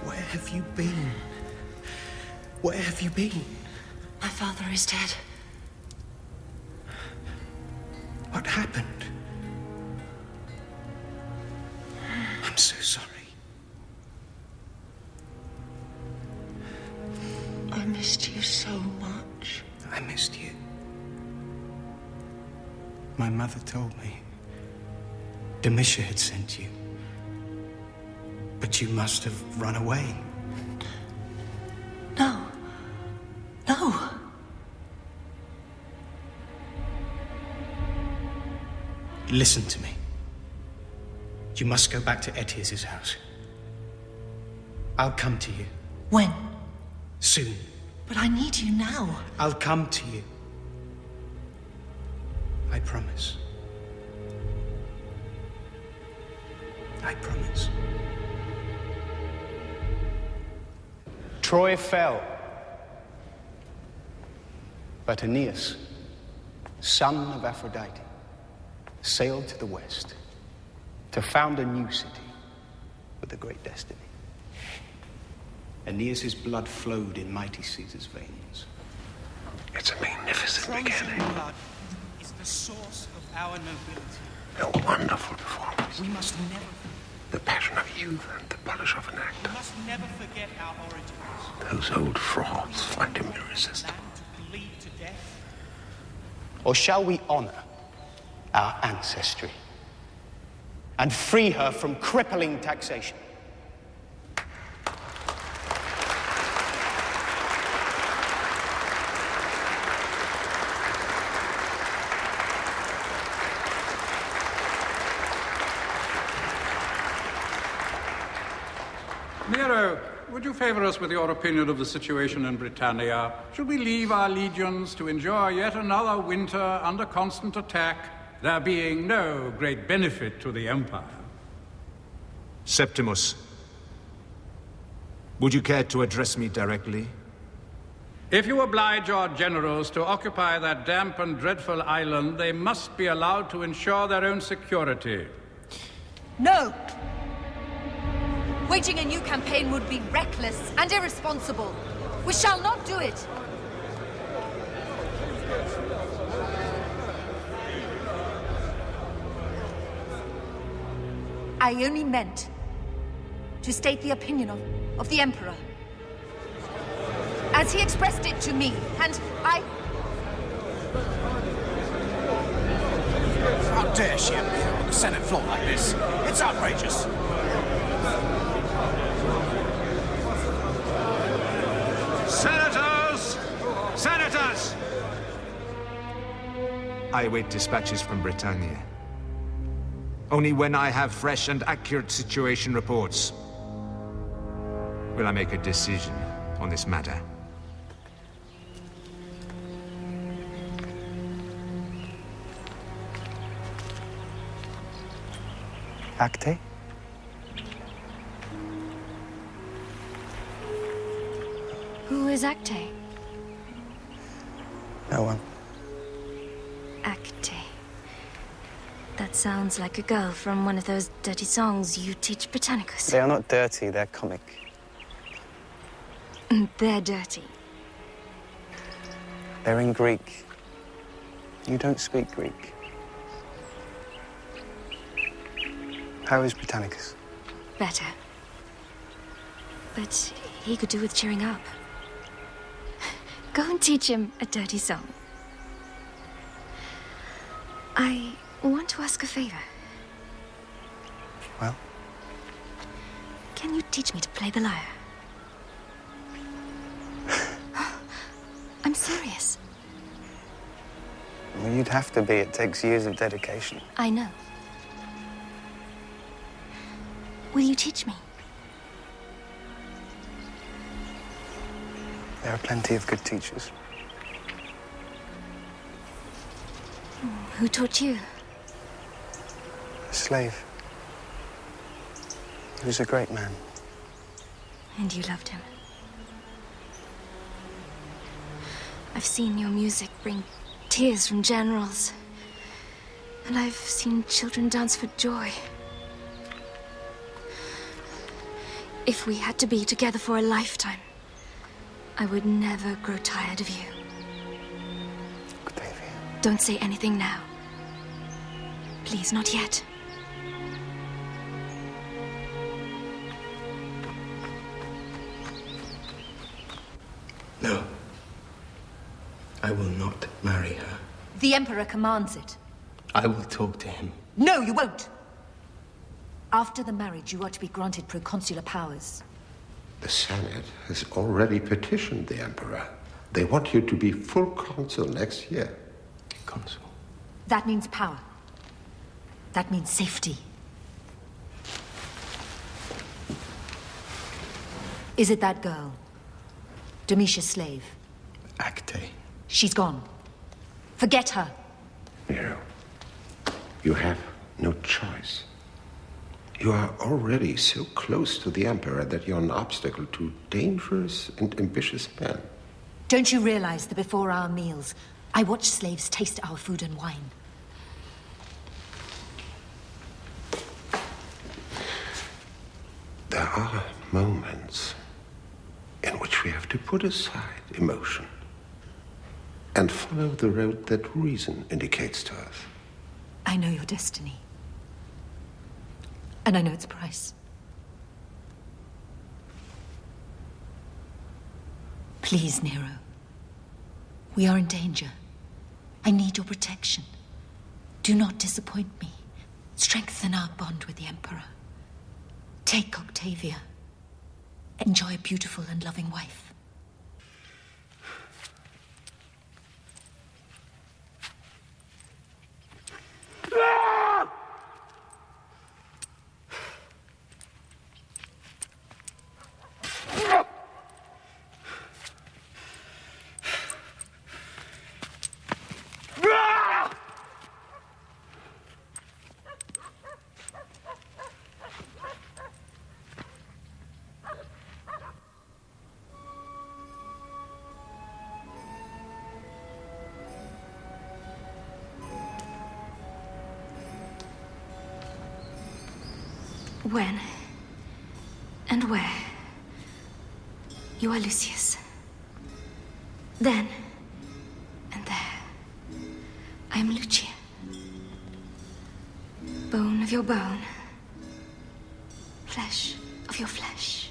Where have you been? Where have you been? My father is dead. What happened? I'm so sorry. I missed you so much. I missed you. My mother told me Demisha had sent you. But you must have run away. No. No. Listen to me. You must go back to Etius's house. I'll come to you. When? Soon. But I need you now. I'll come to you. I promise. I promise. Troy fell. But Aeneas, son of Aphrodite, sailed to the west to found a new city with a great destiny. Aeneas's blood flowed in mighty Caesar's veins. It's a magnificent beginning. Blood is the source of our nobility. A wonderful performance. We must never, The passion of youth and the polish of an actor. we must never forget our origins. Those old frauds find him irresistible. To bleed to death. Or shall we honor our ancestry and free her from crippling taxation? Nero, would you favor us with your opinion of the situation in Britannia? Should we leave our legions to enjoy yet another winter under constant attack, there being no great benefit to the Empire? Septimus, would you care to address me directly? If you oblige our generals to occupy that damp and dreadful island, they must be allowed to ensure their own security. No! Waging a new campaign would be reckless and irresponsible. We shall not do it. I only meant to state the opinion of the Emperor, as he expressed it to me, and I... How dare she appear on the Senate floor like this? It's outrageous. Senators! Senators! I await dispatches from Britannia. Only when I have fresh and accurate situation reports will I make a decision on this matter. Acte? Who is Acte? No one. Acte. That sounds like a girl from one of those dirty songs you teach Britannicus. They are not dirty, they're comic. They're dirty. They're in Greek. You don't speak Greek. How is Britannicus? Better. But he could do with cheering up. Go and teach him a dirty song. I want to ask a favor. Well? Can you teach me to play the lyre? I'm serious. Well, you'd have to be. It takes years of dedication. I know. Will you teach me? There are plenty of good teachers. Who taught you? A slave. He was a great man. And you loved him. I've seen your music bring tears from generals. And I've seen children dance for joy. If we had to be together for a lifetime, I would never grow tired of you. Octavia. Don't say anything now. Please, not yet. No. I will not marry her. The Emperor commands it. I will talk to him. No, you won't! After the marriage, you are to be granted proconsular powers. The Senate has already petitioned the Emperor. They want you to be full consul next year. Consul? That means power. That means safety. Is it that girl? Domitia's slave? Acte. She's gone. Forget her. Nero, you have no choice. You are already so close to the Emperor that you're an obstacle to dangerous and ambitious men. Don't you realize that before our meals, I watch slaves taste our food and wine? There are moments in which we have to put aside emotion and follow the road that reason indicates to us. I know your destiny. And I know its price. Please, Nero. We are in danger. I need your protection. Do not disappoint me. Strengthen our bond with the Emperor. Take Octavia. Enjoy a beautiful and loving wife. When and where you are Lucius. Then and there I am Lucia. Bone of your bone, flesh of your flesh.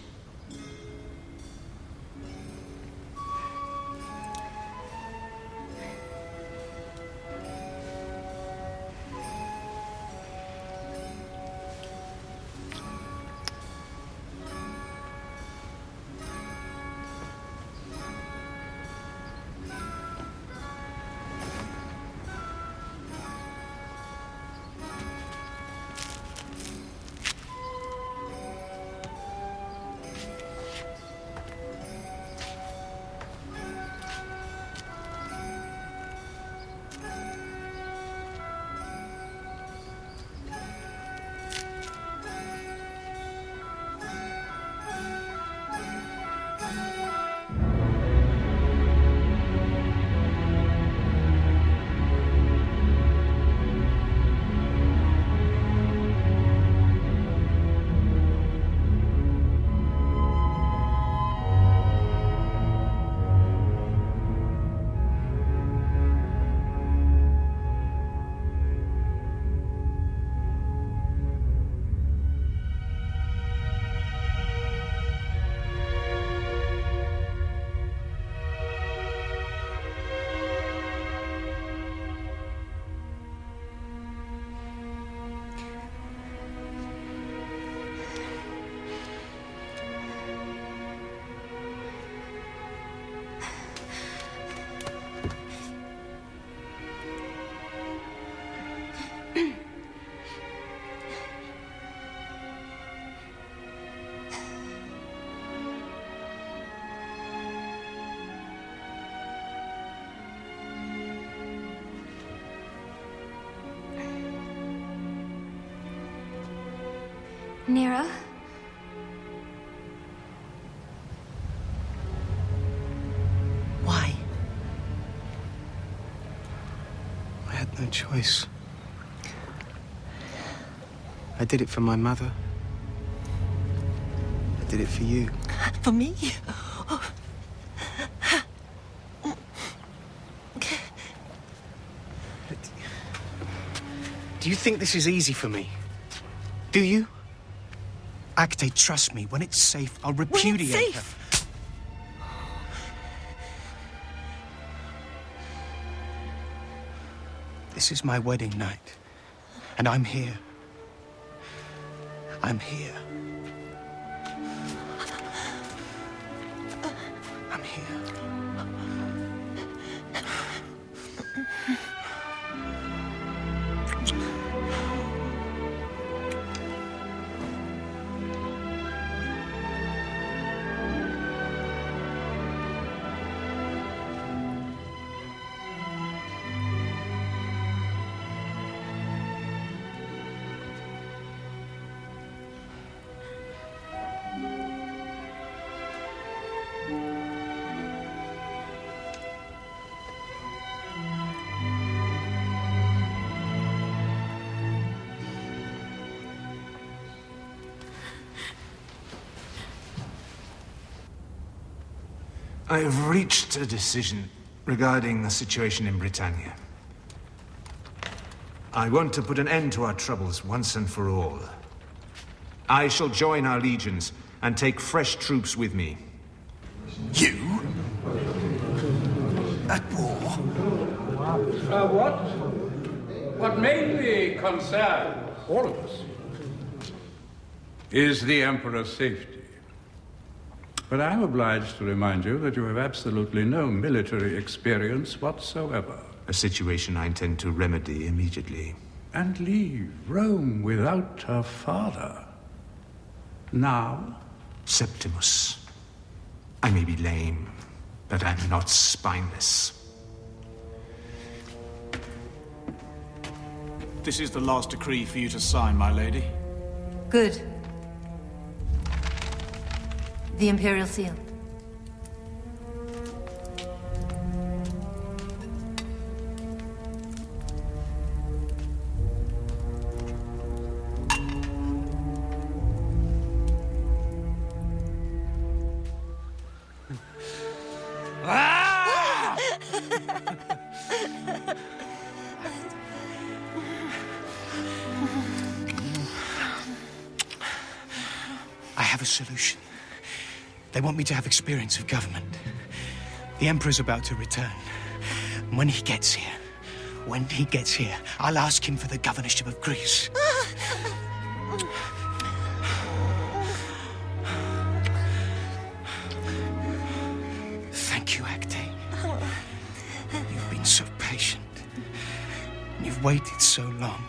Nero? Why? I had no choice. I did it for my mother. I did it for you. For me? Do you think this is easy for me? Do you? Acte, trust me, when it's safe, I'll repudiate her. This is my wedding night, and I'm here. I'm here. I'm here. I have reached a decision regarding the situation in Britannia. I want to put an end to our troubles once and for all. I shall join our legions and take fresh troops with me. You? At war? What? What mainly concerns all of us is the Emperor's safety. But I'm obliged to remind you that you have absolutely no military experience whatsoever. A situation I intend to remedy immediately. And leave Rome without her father. Now? Septimus. I may be lame, but I'm not spineless. This is the last decree for you to sign, my lady. Good. The Imperial Seal. I have a solution. They want me to have experience of government. The Emperor's about to return. And when he gets here, I'll ask him for the governorship of Greece. Thank you, Acte. You've been so patient. And you've waited so long.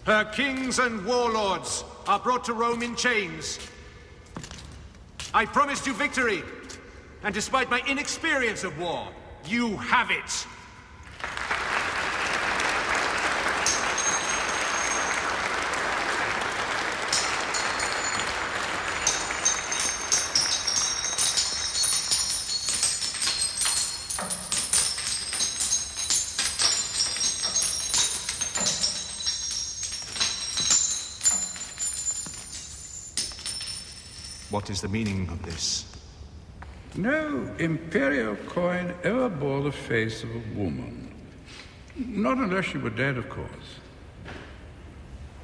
Her kings and warlords are brought to Rome in chains. I promised you victory, and despite my inexperience of war, you have it. What is the meaning of this? No imperial coin ever bore the face of a woman. Not unless she were dead, of course.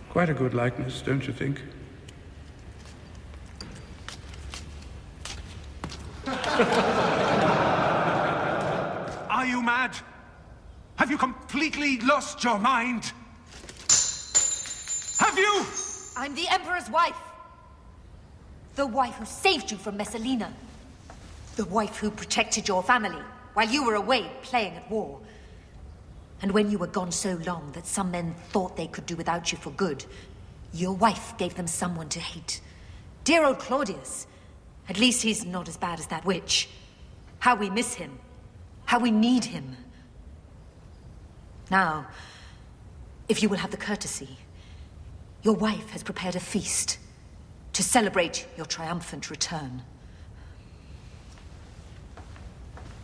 Quite a good likeness, don't you think? Are you mad? Have you completely lost your mind? Have you? I'm the Emperor's wife. The wife who saved you from Messalina. The wife who protected your family while you were away playing at war. And when you were gone so long that some men thought they could do without you for good, your wife gave them someone to hate. Dear old Claudius. At least he's not as bad as that witch. How we miss him. How we need him. Now, if you will have the courtesy, your wife has prepared a feast to celebrate your triumphant return.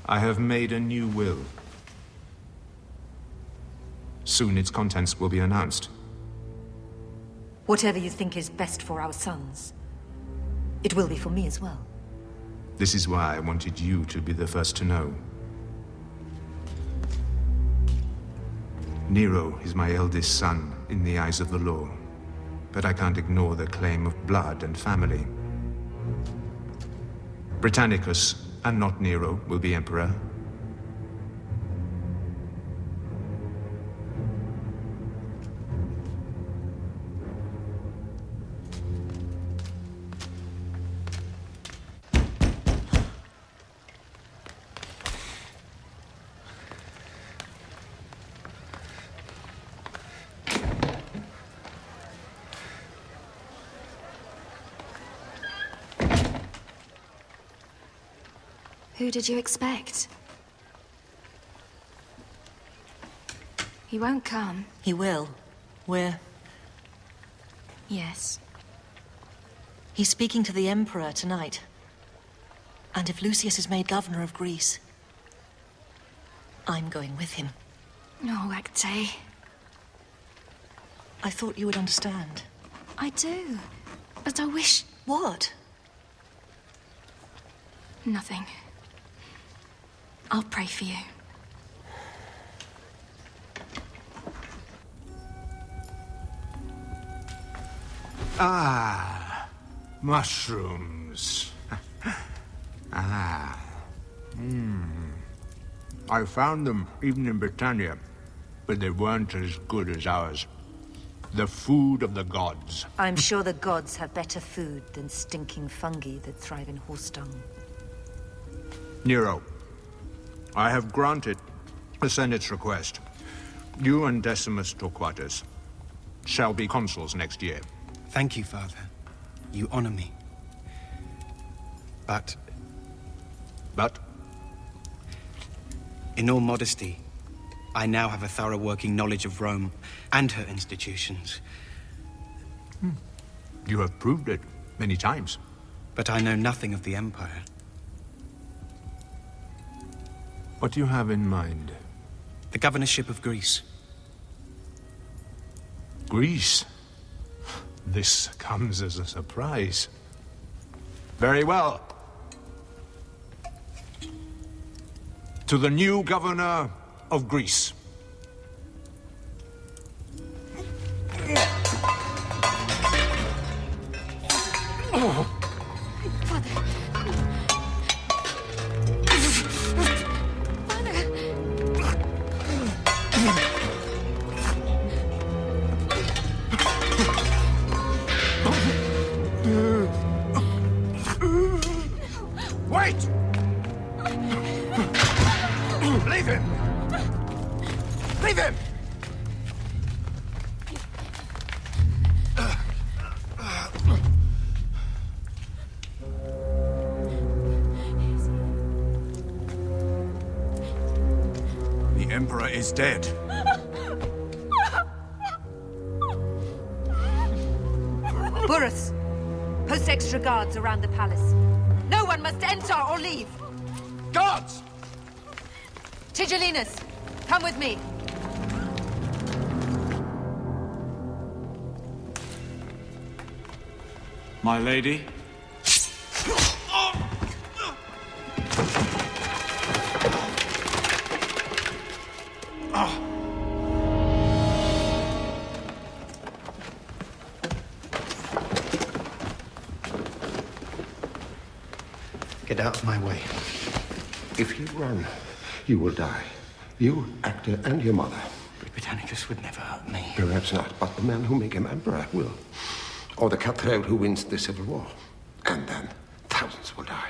I have made a new will. Soon its contents will be announced. Whatever you think is best for our sons, it will be for me as well. This is why I wanted you to be the first to know. Nero is my eldest son in the eyes of the law, but I can't ignore the claim of blood and family. Britannicus, and not Nero, will be emperor. Who did you expect? He won't come. He will. Where? Yes. He's speaking to the Emperor tonight. And if Lucius is made governor of Greece, I'm going with him. No, Acte. I thought you would understand. I do. But I wish... What? Nothing. I'll pray for you. Ah, mushrooms. I found them even in Britannia, but they weren't as good as ours. The food of the gods. I'm sure the gods have better food than stinking fungi that thrive in horse dung. Nero, I have granted the Senate's request. You and Decimus Torquatus shall be consuls next year. Thank you, Father. You honor me. But... in all modesty, I now have a thorough working knowledge of Rome and her institutions. You have proved it many times. But I know nothing of the Empire. What do you have in mind? The governorship of Greece. Greece? This comes as a surprise. Very well. To the new governor of Greece. Wait! Leave him! Leave him! The Emperor is dead. Burrus, post extra guards around the palace. No one must enter or leave. Guards! Tigellinus, come with me. My lady? Get out of my way. If you run, you will die. You, Actor, and your mother. Britannicus would never hurt me. Perhaps not, but the man who make him emperor will. Or the cutthroat who wins the civil war. And then thousands will die.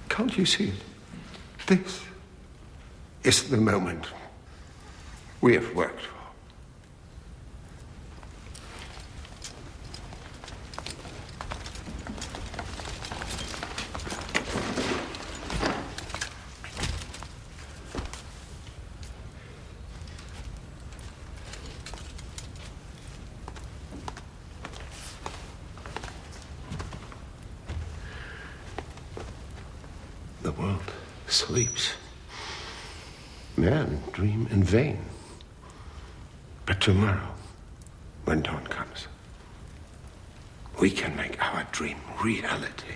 Can't you see it? This is the moment we have worked for. The world sleeps. Men dream in vain. But tomorrow, when dawn comes, we can make our dream reality.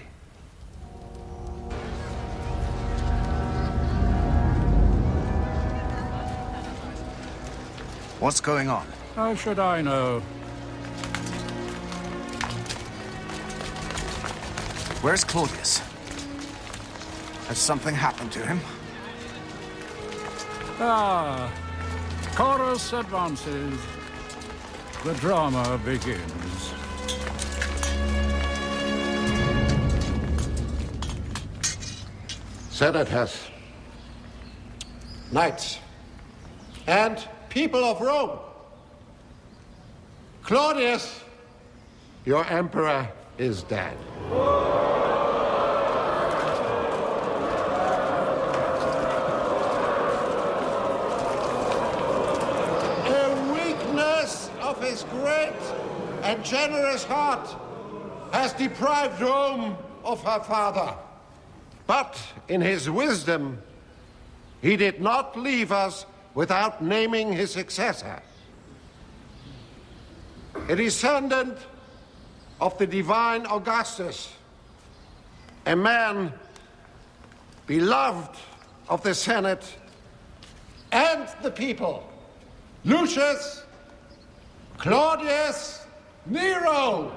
What's going on? How should I know? Where's Claudius? Has something happened to him? Ah, chorus advances. The drama begins. Senators, knights, and people of Rome, Claudius, your emperor, is dead. Of his great and generous heart has deprived Rome of her father. But in his wisdom, he did not leave us without naming his successor. A descendant of the divine Augustus, a man beloved of the Senate and the people, Lucius Claudius Nero!